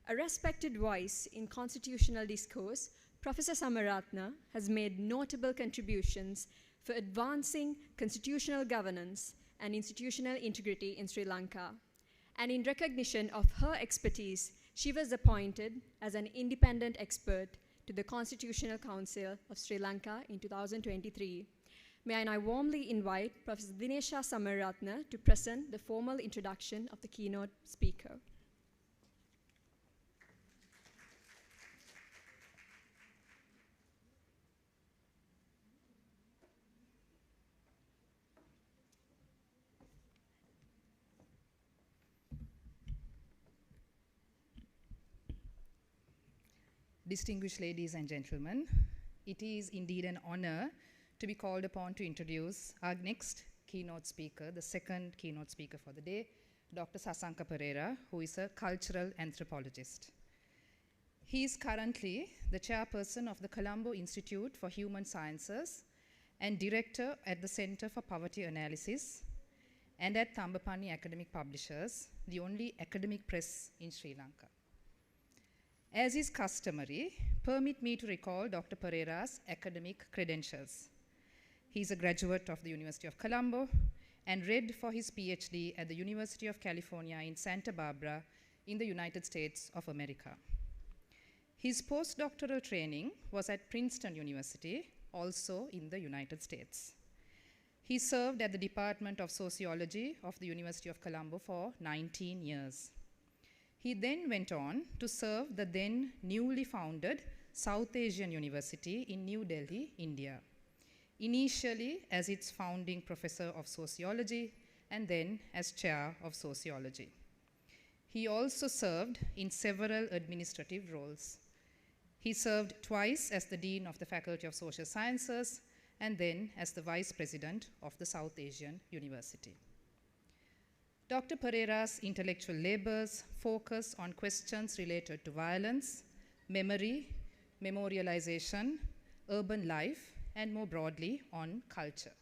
A respected voice in constitutional discourse, Professor Samaratne has made notable contributions for advancing constitutional governance and institutional integrity in Sri Lanka. And in recognition of her expertise, she was appointed as an independent expert to the Constitutional Council of Sri Lanka in 2023. May I now warmly invite Professor Dinesha Samaratne to present the formal introduction of the keynote speaker. distinguished ladies and gentlemen, it is indeed an honor to be called upon to introduce our next keynote speaker, the second keynote speaker for the day, Dr. Sasanka Pereira, who is a cultural anthropologist. He is currently the chairperson of the Colombo Institute for Human Sciences and director at the Center for Poverty Analysis and at Thambapani Academic Publishers, the only academic press in Sri Lanka. As is customary, permit me to recall Dr. Pereira's academic credentials. He is a graduate of the University of Colombo and read for his PhD at the University of California in Santa Barbara in the United States of America. His postdoctoral training was at Princeton University, also in the United States. He served at the Department of Sociology of the University of Colombo for 19 years. He then went on to serve the then newly founded South Asian University in New Delhi, India, initially as its founding professor of sociology and then as chair of sociology. He also served in several administrative roles. He served twice as the Dean of the Faculty of Social Sciences and then as the Vice President of the South Asian University. Dr. Pereira's intellectual labors focus on questions related to violence, memory, memorialization, urban life, and more broadly, on culture.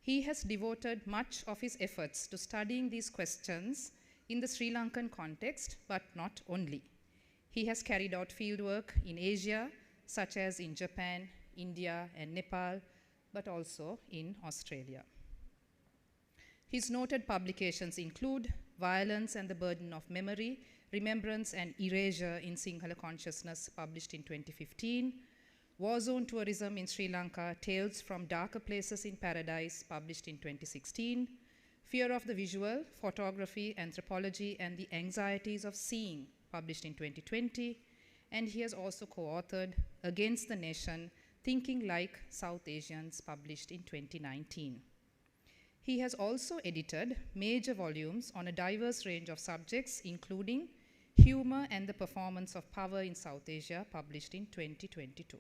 He has devoted much of his efforts to studying these questions in the Sri Lankan context, but not only. He has carried out fieldwork in Asia, such as in Japan, India, and Nepal, but also in Australia. His noted publications include Violence and the Burden of Memory, Remembrance and Erasure in Sinhala Consciousness, published in 2015, War Zone Tourism in Sri Lanka, Tales from Darker Places in Paradise, published in 2016, Fear of the Visual, Photography, Anthropology, and the Anxieties of Seeing, published in 2020, and he has also co-authored Against the Nation, Thinking Like South Asians, published in 2019. He has also edited major volumes on a diverse range of subjects, including Humor and the Performance of Power in South Asia, published in 2022.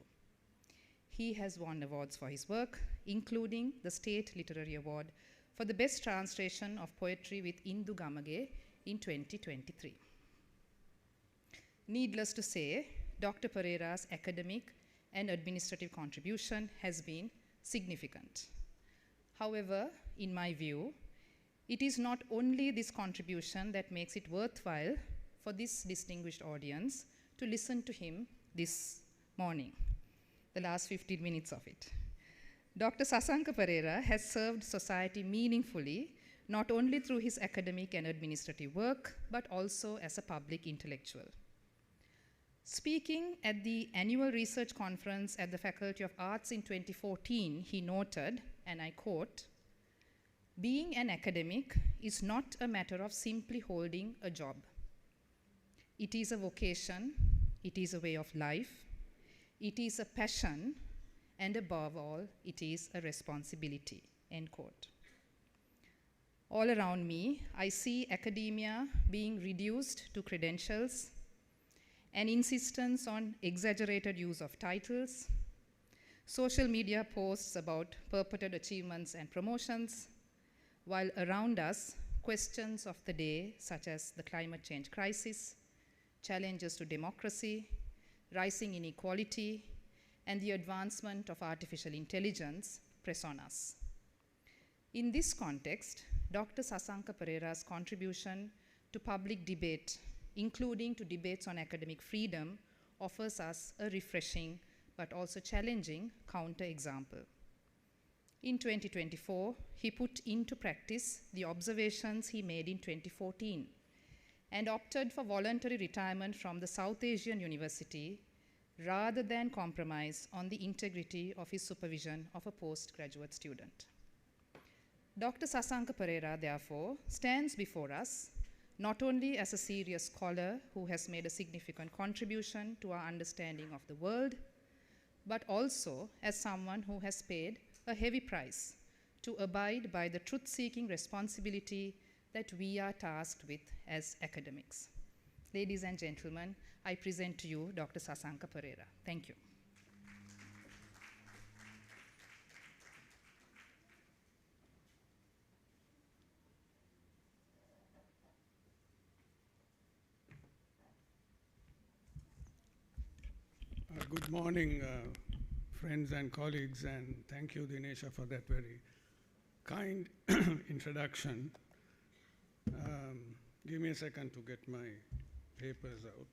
He has won awards for his work, including the State Literary Award for the Best Translation of Poetry with Indu Gamage in 2023. Needless to say, Dr. Pereira's academic and administrative contribution has been significant. However, in my view, it is not only this contribution that makes it worthwhile for this distinguished audience to listen to him this morning, the last 15 minutes of it. Dr. Sasanka Pereira has served society meaningfully, not only through his academic and administrative work, but also as a public intellectual. Speaking at the annual research conference at the Faculty of Arts in 2014, he noted, and I quote, "Being an academic is not a matter of simply holding a job. It is a vocation, it is a way of life, it is a passion, and above all, it is a responsibility," end quote. All around me, I see academia being reduced to credentials, an insistence on exaggerated use of titles, social media posts about purported achievements and promotions, while around us, questions of the day, such as the climate change crisis, challenges to democracy, rising inequality, and the advancement of artificial intelligence press on us. In this context, Dr. Sasanka Pereira's contribution to public debate, including to debates on academic freedom, offers us a refreshing but also challenging counterexample. In 2024, he put into practice the observations he made in 2014 and opted for voluntary retirement from the South Asian University rather than compromise on the integrity of his supervision of a postgraduate student. Dr. Sasanka Pereira, therefore, stands before us not only as a serious scholar who has made a significant contribution to our understanding of the world, but also as someone who has paid a heavy price to abide by the truth-seeking responsibility that we are tasked with as academics. Ladies and gentlemen, I present to you Dr. Sasanka Pereira. Thank you. Good morning, friends and colleagues, and thank you, Dinesha, for that very kind introduction. Give me a second to get my papers out.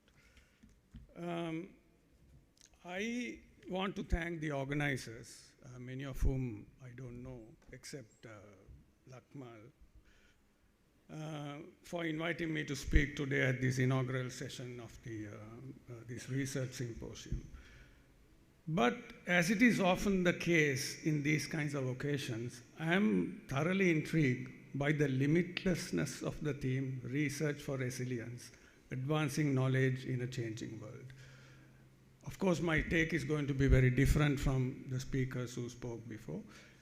I want to thank the organizers, many of whom I don't know, except Lakmal, for inviting me to speak today at this inaugural session of this research symposium. But as it is often the case in these kinds of occasions, I am thoroughly intrigued by the limitlessness of the theme, Research for Resilience, Advancing Knowledge in a Changing World. Of course, my take is going to be very different from the speakers who spoke before,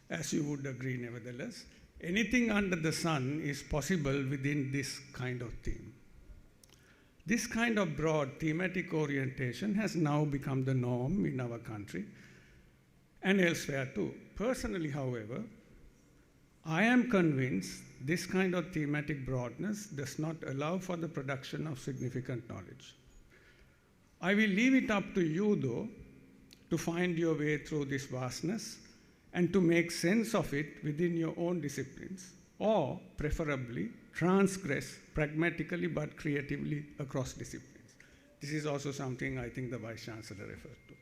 as you would agree nevertheless. Anything under the sun is possible within this kind of theme. This kind of broad thematic orientation has now become the norm in our country and elsewhere too. Personally, however, I am convinced this kind of thematic broadness does not allow for the production of significant knowledge. I will leave it up to you, though, to find your way through this vastness and to make sense of it within your own disciplines, or preferably transgress pragmatically but creatively across disciplines. This is also something I think the Vice Chancellor referred to.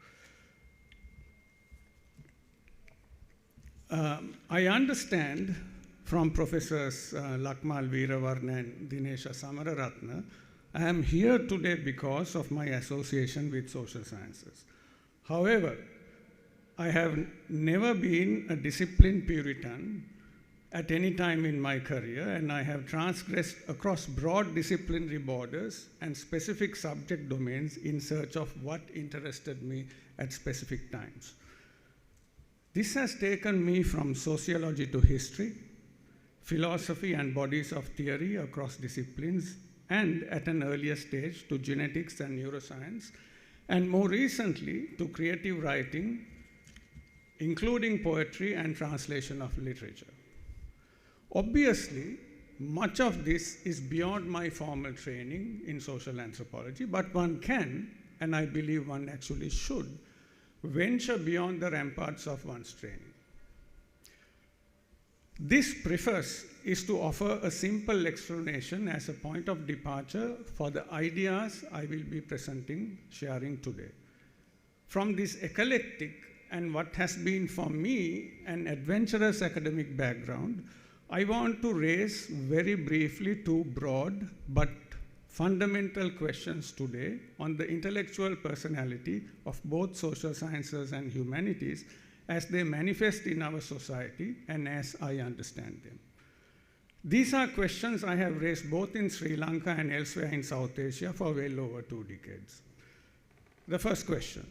I understand from Professors Lakmal Veeravarna and Dinesha Samararatna, I am here today because of my association with social sciences. However, I have never been a disciplined Puritan at any time in my career, and I have transgressed across broad disciplinary borders and specific subject domains in search of what interested me at specific times. This has taken me from sociology to history, philosophy and bodies of theory across disciplines, and at an earlier stage to genetics and neuroscience, and more recently to creative writing, including poetry and translation of literature. Obviously, much of this is beyond my formal training in social anthropology, but one can, and I believe one actually should, venture beyond the ramparts of one's training. This preface is to offer a simple explanation as a point of departure for the ideas I will be sharing today. From this eclectic and what has been for me an adventurous academic background, I want to raise very briefly two broad but fundamental questions today on the intellectual personality of both social sciences and humanities as they manifest in our society and as I understand them. These are questions I have raised both in Sri Lanka and elsewhere in South Asia for well over 2 decades. The first question,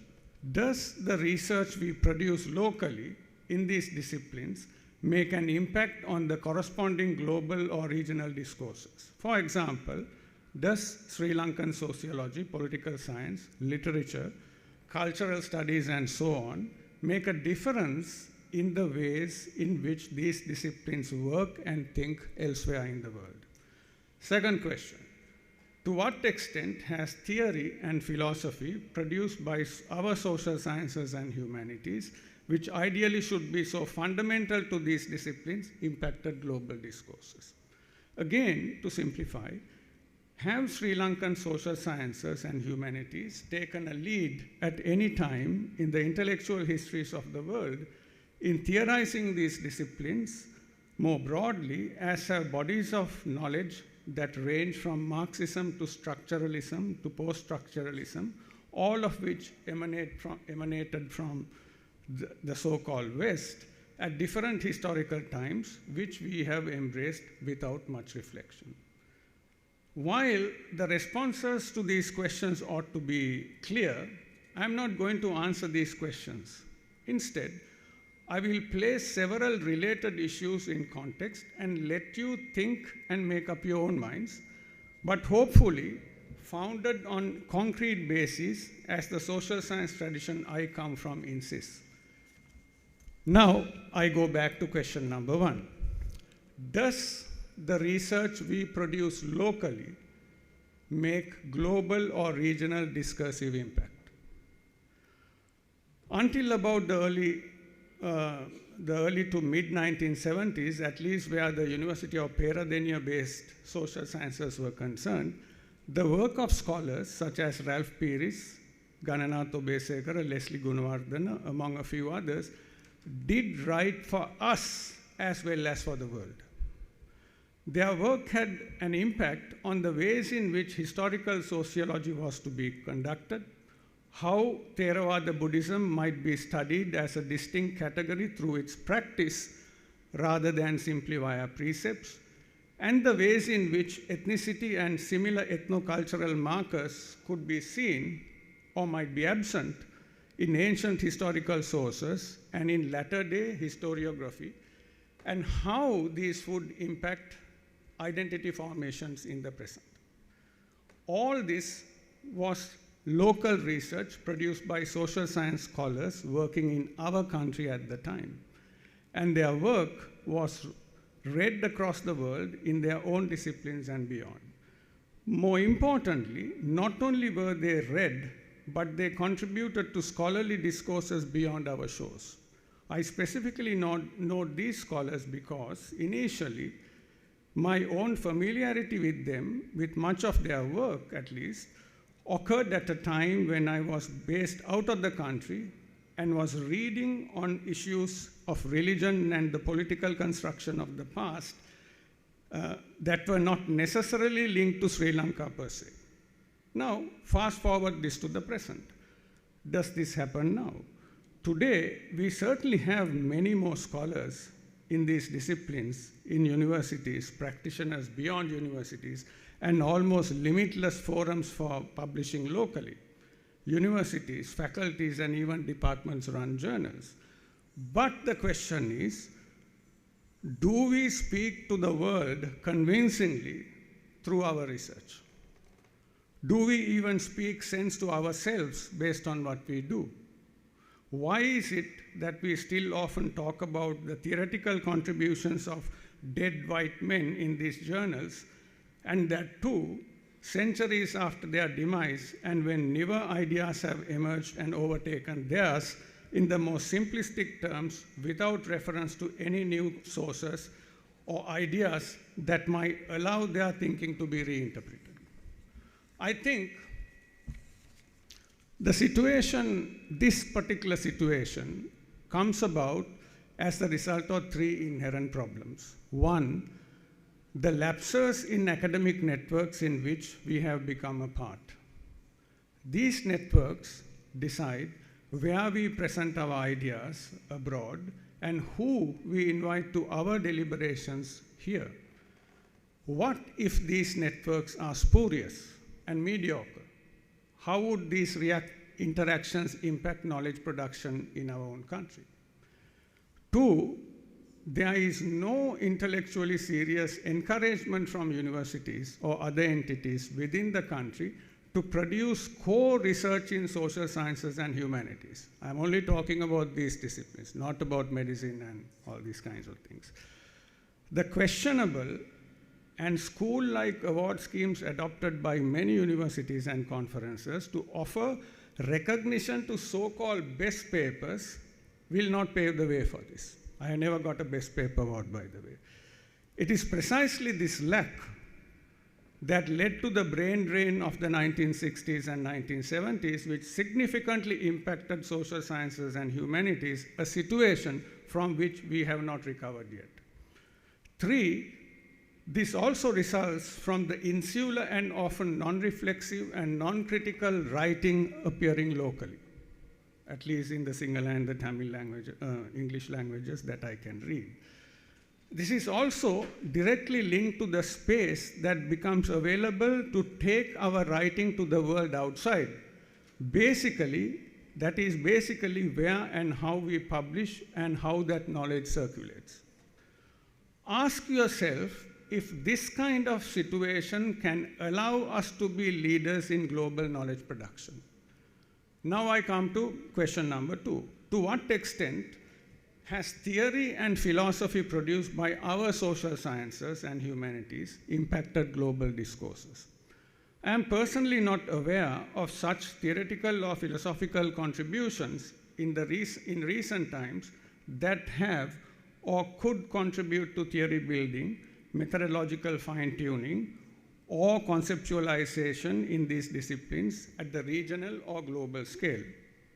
does the research we produce locally in these disciplines make an impact on the corresponding global or regional discourses? For example, does Sri Lankan sociology, political science, literature, cultural studies, and so on make a difference in the ways in which these disciplines work and think elsewhere in the world? Second question, to what extent has theory and philosophy produced by our social sciences and humanities, which ideally should be so fundamental to these disciplines, impacted global discourses? Again, to simplify, have Sri Lankan social sciences and humanities taken a lead at any time in the intellectual histories of the world in theorizing these disciplines more broadly, as have bodies of knowledge that range from Marxism to structuralism to post-structuralism, all of which emanated from the so-called West at different historical times, which we have embraced without much reflection. While the responses to these questions ought to be clear, I'm not going to answer these questions. Instead, I will place several related issues in context and let you think and make up your own minds, but hopefully founded on concrete basis as the social science tradition I come from insists. Now, I go back to question number 1. Does the research we produce locally make global or regional discursive impact? Until about the early to mid-1970s, at least where the University of Peradeniya-based social sciences were concerned, the work of scholars such as Ralph Pearis, Gananath Obesekara, Leslie Gunawardena, among a few others, did write for us as well as for the world. Their work had an impact on the ways in which historical sociology was to be conducted, how Theravada Buddhism might be studied as a distinct category through its practice rather than simply via precepts, and the ways in which ethnicity and similar ethnocultural markers could be seen or might be absent in ancient historical sources and in latter-day historiography, and how these would impact identity formations in the present. All this was local research produced by social science scholars working in our country at the time, and their work was read across the world in their own disciplines and beyond. More importantly, not only were they read, but they contributed to scholarly discourses beyond our shores. I specifically note these scholars because initially, my own familiarity with them, with much of their work at least, occurred at a time when I was based out of the country and was reading on issues of religion and the political construction of the past that were not necessarily linked to Sri Lanka per se. Now, fast forward this to the present. Does this happen now? Today, we certainly have many more scholars in these disciplines in universities, practitioners beyond universities, and almost limitless forums for publishing locally. Universities, faculties, and even departments run journals. But the question is, do we speak to the world convincingly through our research? Do we even speak sense to ourselves based on what we do? Why is it that we still often talk about the theoretical contributions of dead white men in these journals, and that too, centuries after their demise and when newer ideas have emerged and overtaken theirs in the most simplistic terms without reference to any new sources or ideas that might allow their thinking to be reinterpreted? I think this particular situation comes about as the result of 3 inherent problems. 1, the lapses in academic networks in which we have become a part. These networks decide where we present our ideas abroad and who we invite to our deliberations here. What if these networks are spurious and mediocre? How would these interactions impact knowledge production in our own country? 2, there is no intellectually serious encouragement from universities or other entities within the country to produce core research in social sciences and humanities. I'm only talking about these disciplines, not about medicine and all these kinds of things. The questionable and school-like award schemes adopted by many universities and conferences to offer recognition to so-called best papers will not pave the way for this. I have never got a best paper award, by the way. It is precisely this lack that led to the brain drain of the 1960s and 1970s, which significantly impacted social sciences and humanities, a situation from which we have not recovered yet. 3, this also results from the insular and often non-reflexive and non-critical writing appearing locally, at least in the Sinhala and the Tamil language, English languages that I can read. This is also directly linked to the space that becomes available to take our writing to the world outside. That is basically where and how we publish and how that knowledge circulates. Ask yourself if this kind of situation can allow us to be leaders in global knowledge production. Now I come to question number 2. To what extent has theory and philosophy produced by our social sciences and humanities impacted global discourses? I am personally not aware of such theoretical or philosophical contributions in recent times that have or could contribute to theory building, methodological fine-tuning, or conceptualization in these disciplines at the regional or global scale.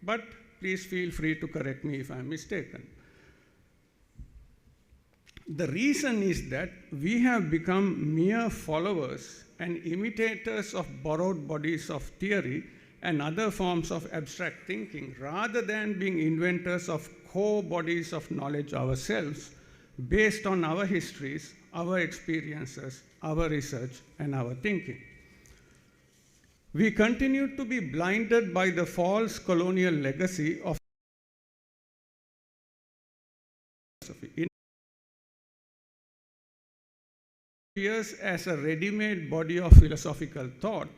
But please feel free to correct me if I'm mistaken. The reason is that we have become mere followers and imitators of borrowed bodies of theory and other forms of abstract thinking, rather than being inventors of core bodies of knowledge ourselves, based on our histories, our experiences, our research, and our thinking. We continue to be blinded by the false colonial legacy of philosophy. It appears as a ready-made body of philosophical thought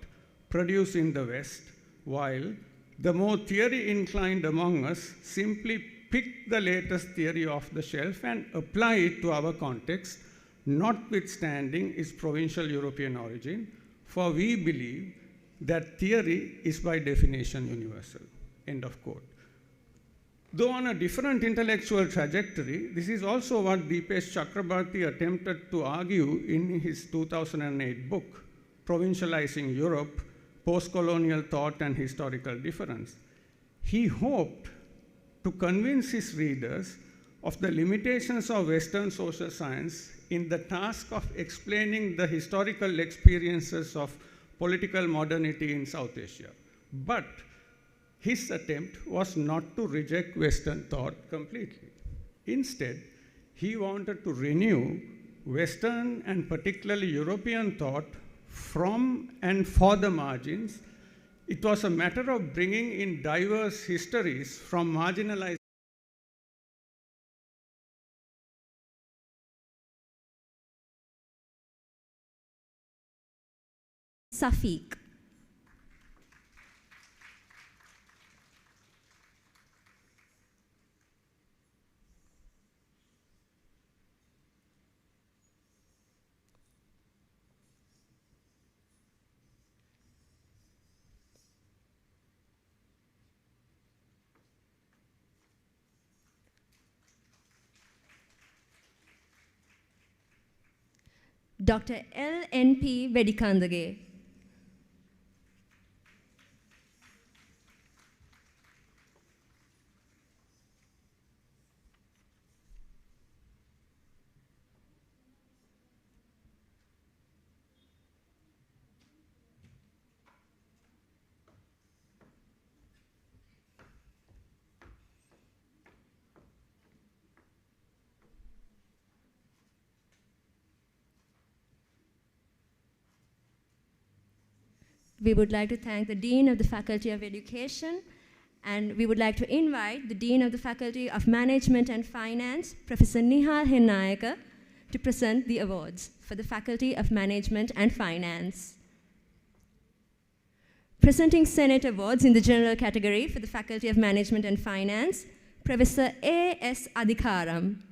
produced in the West, while the more theory-inclined among us simply pick the latest theory off the shelf and apply it to our context, notwithstanding its provincial European origin, for we believe that theory is by definition universal. End of quote. Though on a different intellectual trajectory, this is also what Deepesh Chakrabarty attempted to argue in his 2008 book, Provincializing Europe, Post-Colonial Thought and Historical Difference. He hoped to convince his readers of the limitations of Western social science in the task of explaining the historical experiences of political modernity in South Asia. But his attempt was not to reject Western thought completely. Instead, he wanted to renew Western and particularly European thought from and for the margins. It was a matter of bringing in diverse histories from marginalized Safiq. Dr. L.N.P. Vedikandage. We would like to thank the Dean of the Faculty of Education, and we would like to invite the Dean of the Faculty of Management and Finance, Professor Nihal Hinnayaka, to present the awards for the Faculty of Management and Finance. Presenting Senate Awards in the general category for the Faculty of Management and Finance, Professor A.S. Adhikaram.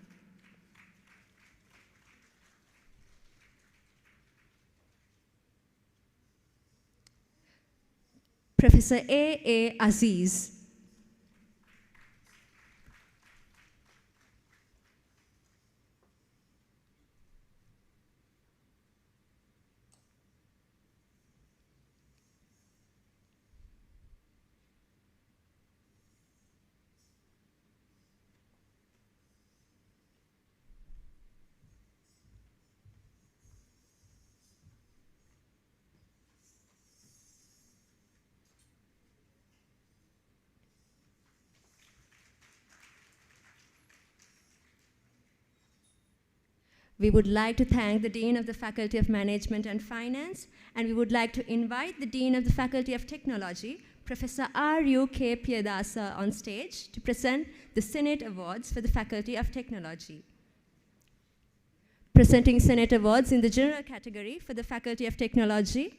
Professor A.A. Aziz. We would like to thank the Dean of the Faculty of Management and Finance, and we would like to invite the Dean of the Faculty of Technology, Professor R.U.K. Piyadasa, on stage to present the Senate Awards for the Faculty of Technology. Presenting Senate Awards in the general category for the Faculty of Technology,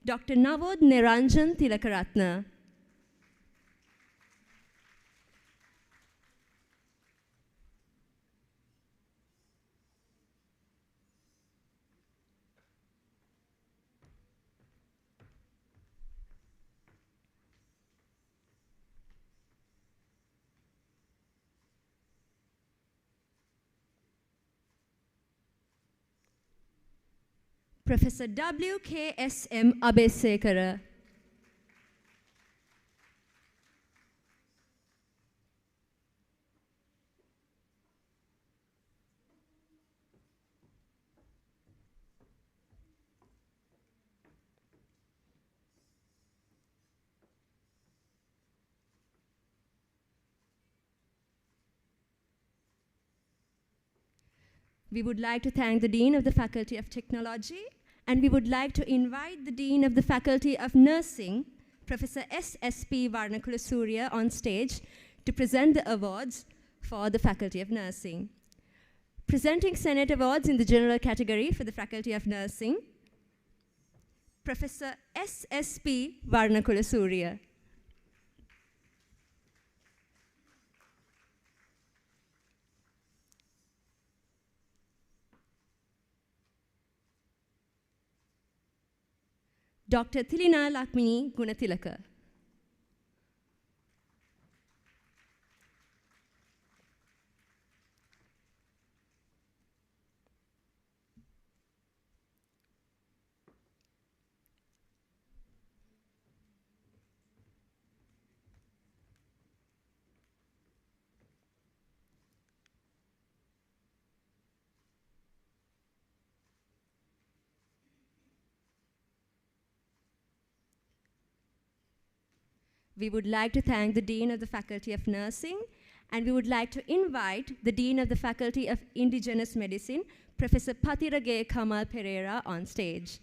Dr. Navod Niranjan Tilakaratna. Professor W.K.S.M. Abesekara. We would like to thank the Dean of the Faculty of Technology, and we would like to invite the Dean of the Faculty of Nursing, Professor S.S.P. Varnakulasuriya, on stage to present the awards for the Faculty of Nursing. Presenting Senate Awards in the general category for the Faculty of Nursing, Professor S.S.P. Varnakulasuriya. Dr. Tilina Lakmini Gunatilaka. We would like to thank the Dean of the Faculty of Nursing, and we would like to invite the Dean of the Faculty of Indigenous Medicine, Professor Patirage Kamal Pereira, on stage.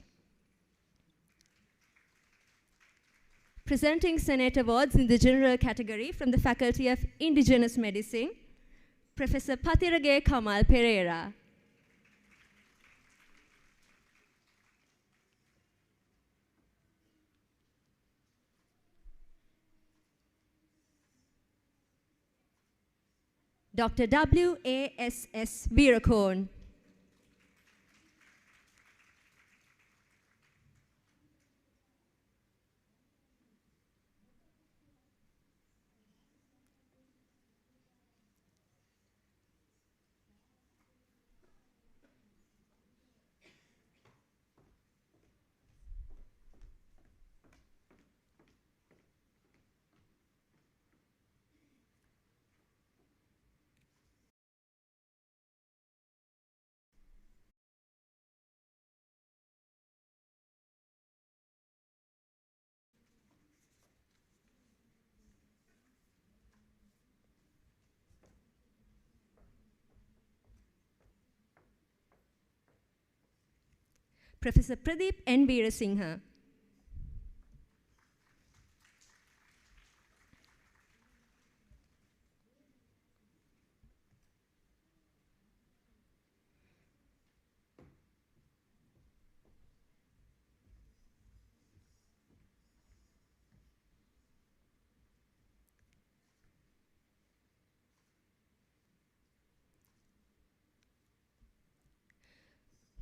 Presenting Senate Awards in the general category from the Faculty of Indigenous Medicine, Professor Patirage Kamal Pereira. Dr. W.A.S.S. Veerakorn. Professor Pradeep N. Veerasinghe.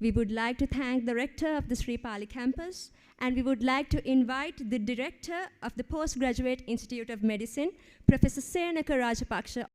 We would like to thank the rector of the Sri Pali campus, and we would like to invite the director of the Postgraduate Institute of Medicine, Professor Senaka Rajapaksha.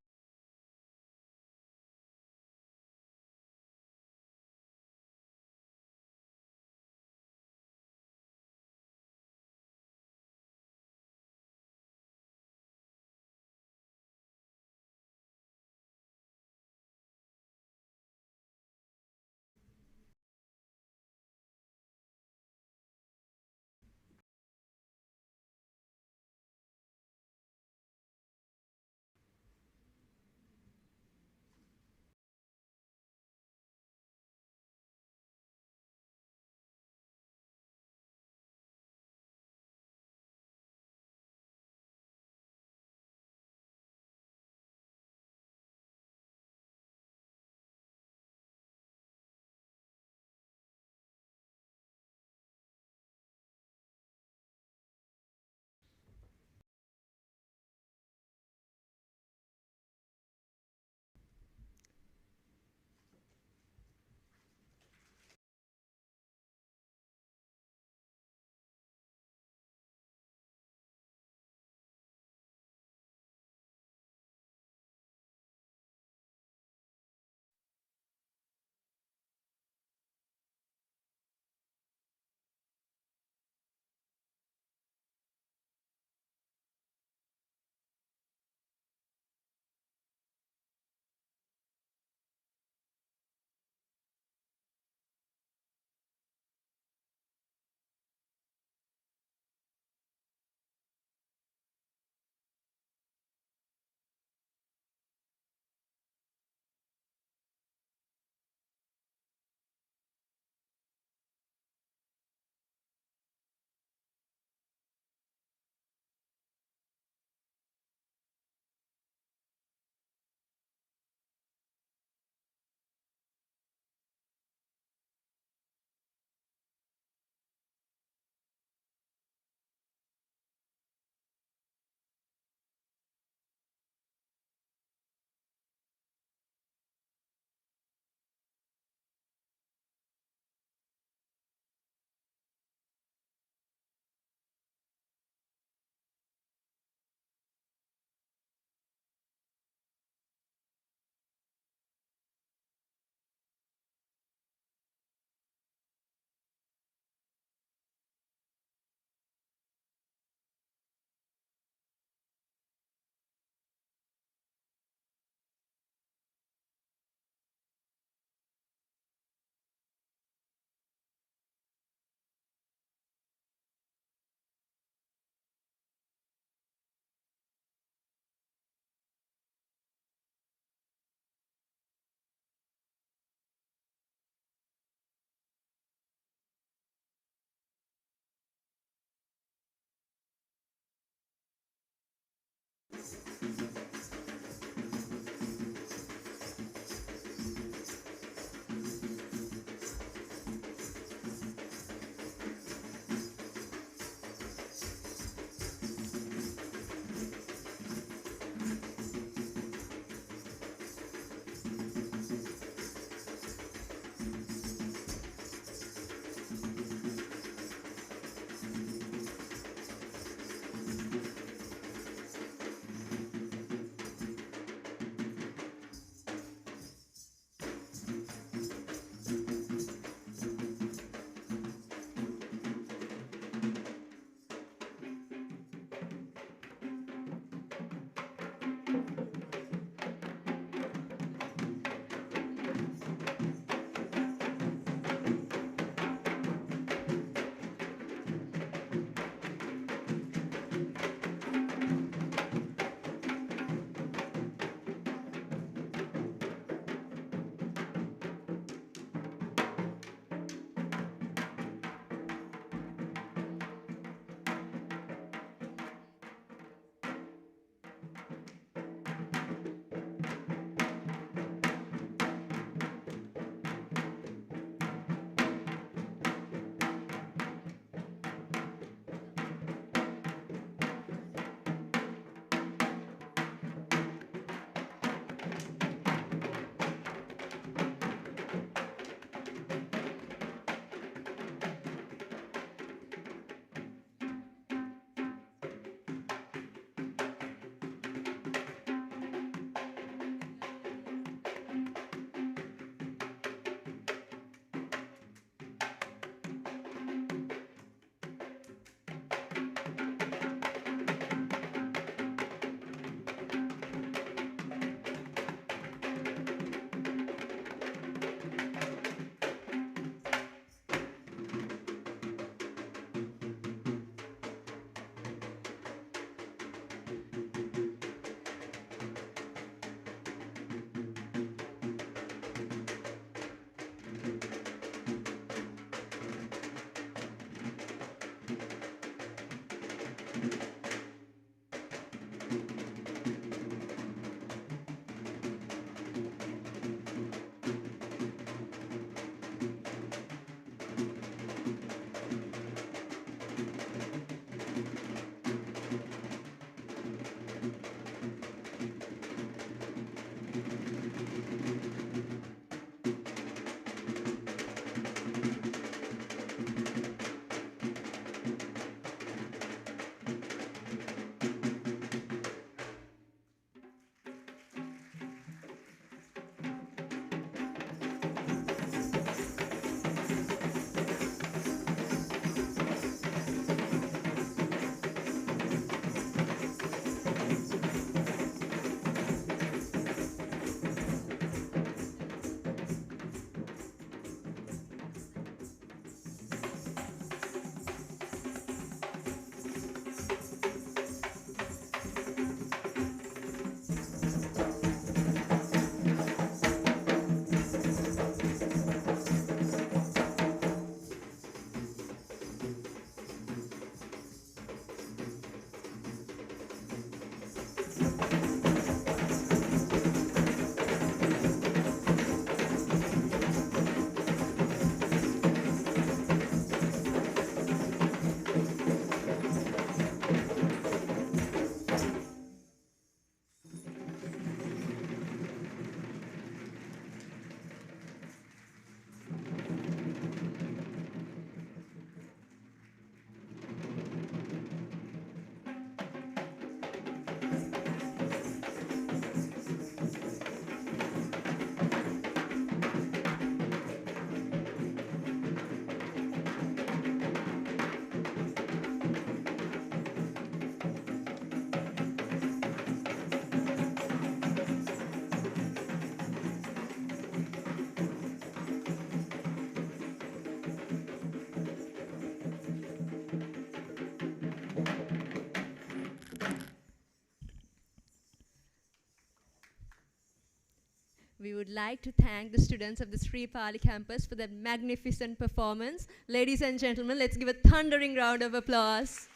We would like to thank the students of the Sri Pali campus for their magnificent performance. Ladies and gentlemen, let's give a thundering round of applause.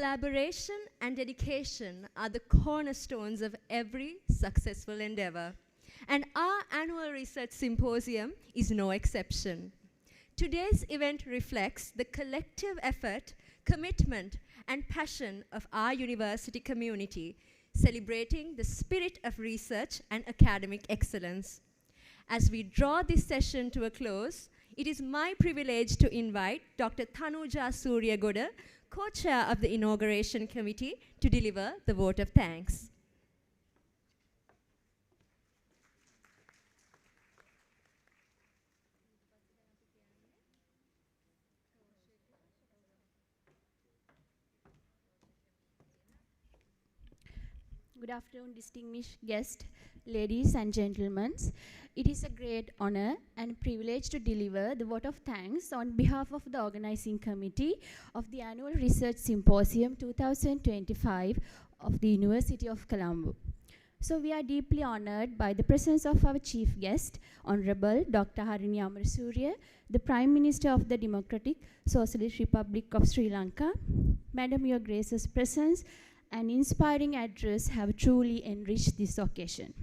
Collaboration and dedication are the cornerstones of every successful endeavor, and our annual research symposium is no exception. Today's event reflects the collective effort, commitment, and passion of our university community, celebrating the spirit of research and academic excellence. As we draw this session to a close, it is my privilege to invite Dr. Tanuja Suryagoda, co-chair of the Inauguration Committee, to deliver the vote of thanks. Good afternoon, distinguished guests, ladies and gentlemen. It is a great honor and privilege to deliver the vote of thanks on behalf of the organizing committee of the Annual Research Symposium 2025 of the University of Colombo. So we are deeply honored by the presence of our chief guest, Honorable Dr. Harini Amarasuriya, the Prime Minister of the Democratic Socialist Republic of Sri Lanka. Madam, Your Grace's presence and inspiring address have truly enriched this occasion.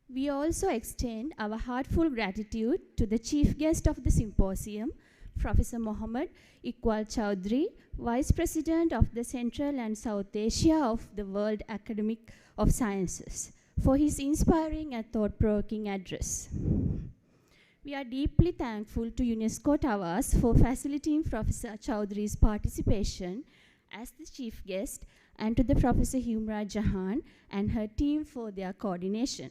We also extend our heartfelt gratitude to the chief guest of the symposium, Professor Mohammad Iqbal Chowdhury, Vice President of the Central and South Asia of the World Academy of Sciences, for his inspiring and thought-provoking address. We are deeply thankful to UNESCO Towers for facilitating Professor Chowdhury's participation as the chief guest, and to the Professor Humra Jahan and her team for their coordination.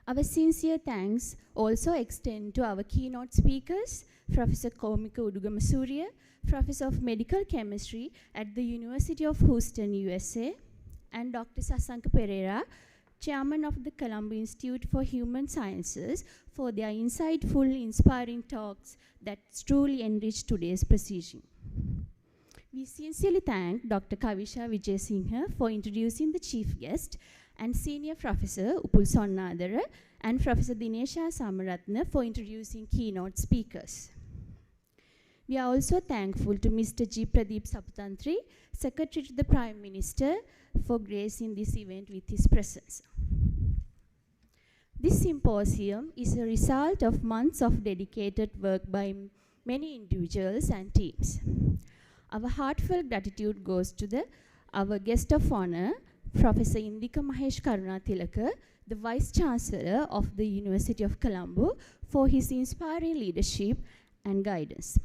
Our sincere thanks also extend to our keynote speakers, Professor Komika Udugamasuriya, Professor of Medical Chemistry at the University of Houston, USA, and Dr. Sasanka Pereira, Chairman of the Colombo Institute for Human Sciences, for their insightful, inspiring talks that truly enrich today's proceeding. We sincerely thank Dr. Kavisha Vijayasinghe for introducing the chief guest, and Senior Professor Upul Sonnadara and Professor Dinesha Samaratna for introducing keynote speakers. We are also thankful to Mr. G. Pradeep Saputantri, Secretary to the Prime Minister, for gracing this event with his presence. This symposium is a result of months of dedicated work by many individuals and teams. Our heartfelt gratitude goes to our guest of honor, Professor Indika Mahesh Karunatilaka, the Vice Chancellor of the University of Colombo, for his inspiring leadership and guidance.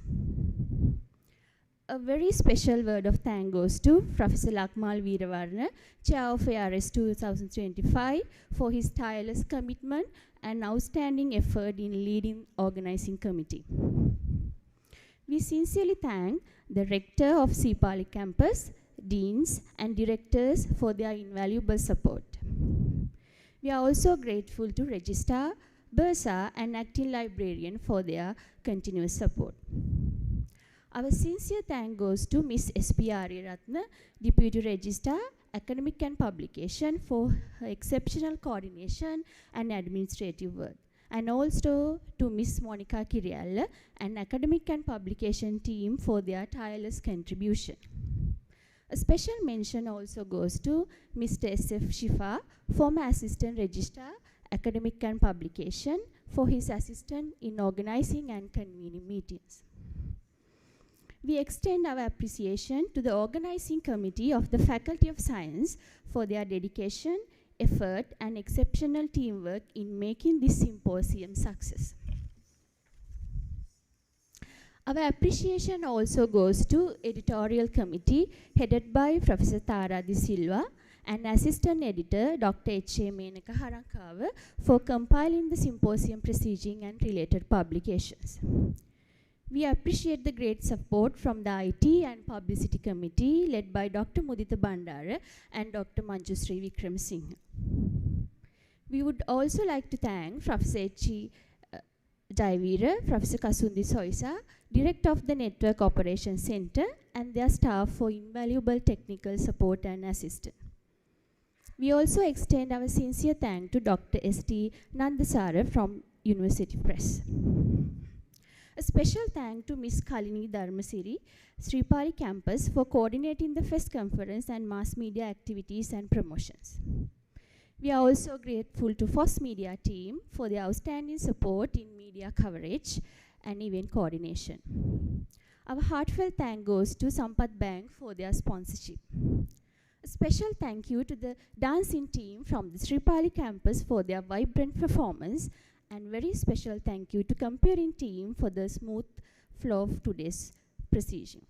A very special word of thanks goes to Professor Lakmal Veeravarna, Chair of ARS 2025, for his tireless commitment and outstanding effort in leading organizing committee. We sincerely thank the Rector of Sipali Campus, Deans and Directors for their invaluable support. We are also grateful to Registrar, Bursa and Acting Librarian for their continuous support. Our sincere thanks goes to Ms. S.P. Aryaratna, Deputy Registrar, Academic and Publication, for her exceptional coordination and administrative work. And also to Ms. Monica Kirialla and Academic and Publication team for their tireless contribution. A special mention also goes to Mr. S.F. Shifa, former Assistant Registrar, Academic and Publication, for his assistance in organizing and convening meetings. We extend our appreciation to the organizing committee of the Faculty of Science for their dedication, effort and exceptional teamwork in making this symposium success. Our appreciation also goes to editorial committee headed by Professor Tara De Silva and Assistant Editor Dr. H.A. Menaka Harankava for compiling the symposium proceeding and related publications. We appreciate the great support from the IT and Publicity Committee led by Dr. Mudita Bandara and Dr. Manjusri Wickramasinghe. We would also like to thank Professor H.E. Jayavira, Professor Kasundi Soisa, Director of the Network Operations Center, and their staff for invaluable technical support and assistance. We also extend our sincere thanks to Dr. S.T. Nandasara from University Press. A special thank to Ms. Kalini Dharmasiri, Sripali campus, for coordinating the FEST conference and mass media activities and promotions. We are also grateful to FOSS Media team for their outstanding support in media coverage and event coordination. Our heartfelt thank goes to Sampath Bank for their sponsorship. A special thank you to the dancing team from the Sripali campus for their vibrant performance, and very special thank you to comparing team for the smooth flow of today's procedure.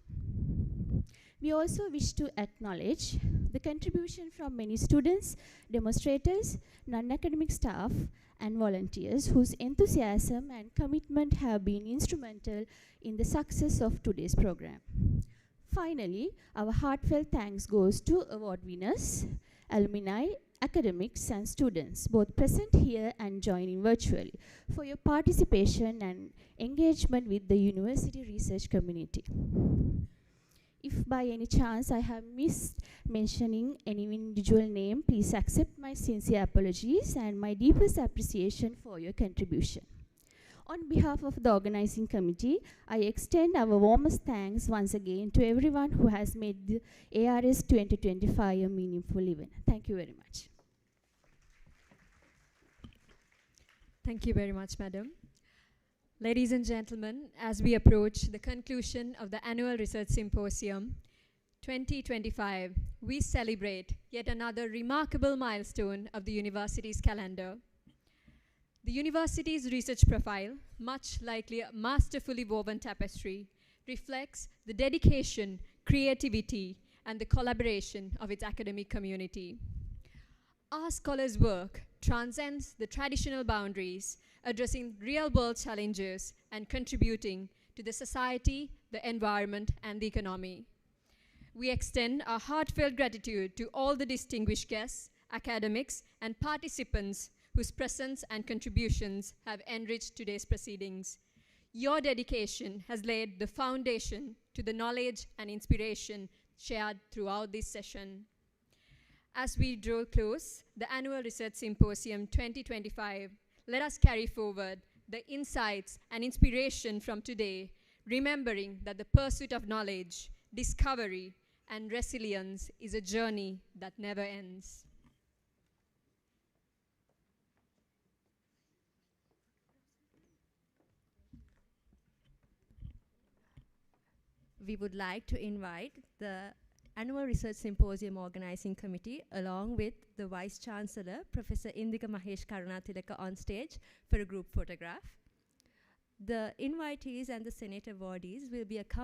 We also wish to acknowledge the contribution from many students, demonstrators, non-academic staff, and volunteers whose enthusiasm and commitment have been instrumental in the success of today's program. Finally, our heartfelt thanks goes to award winners, alumni, academics, and students, both present here and joining virtually, for your participation and engagement with the university research community. If by any chance I have missed mentioning any individual name, please accept my sincere apologies and my deepest appreciation for your contribution. On behalf of the organizing committee, I extend our warmest thanks once again to everyone who has made the ARS 2025 a meaningful event. Thank you very much. Thank you very much, Madam. Ladies and gentlemen, as we approach the conclusion of the Annual Research Symposium 2025, we celebrate yet another remarkable milestone of the university's calendar. The university's research profile, much like a masterfully woven tapestry, reflects the dedication, creativity, and the collaboration of its academic community. Our scholars' work transcends the traditional boundaries, addressing real-world challenges and contributing to the society, the environment, and the economy. We extend our heartfelt gratitude to all the distinguished guests, academics, and participants whose presence and contributions have enriched today's proceedings. Your dedication has laid the foundation to the knowledge and inspiration shared throughout this session. As we draw close the Annual Research Symposium 2025, let us carry forward the insights and inspiration from today, remembering that the pursuit of knowledge, discovery, and resilience is a journey that never ends. We would like to invite the Annual Research Symposium Organizing Committee along with the Vice Chancellor, Professor Indika Mahesh Karunatilaka, on stage for a group photograph. The invitees and the Senate awardees will be accompanied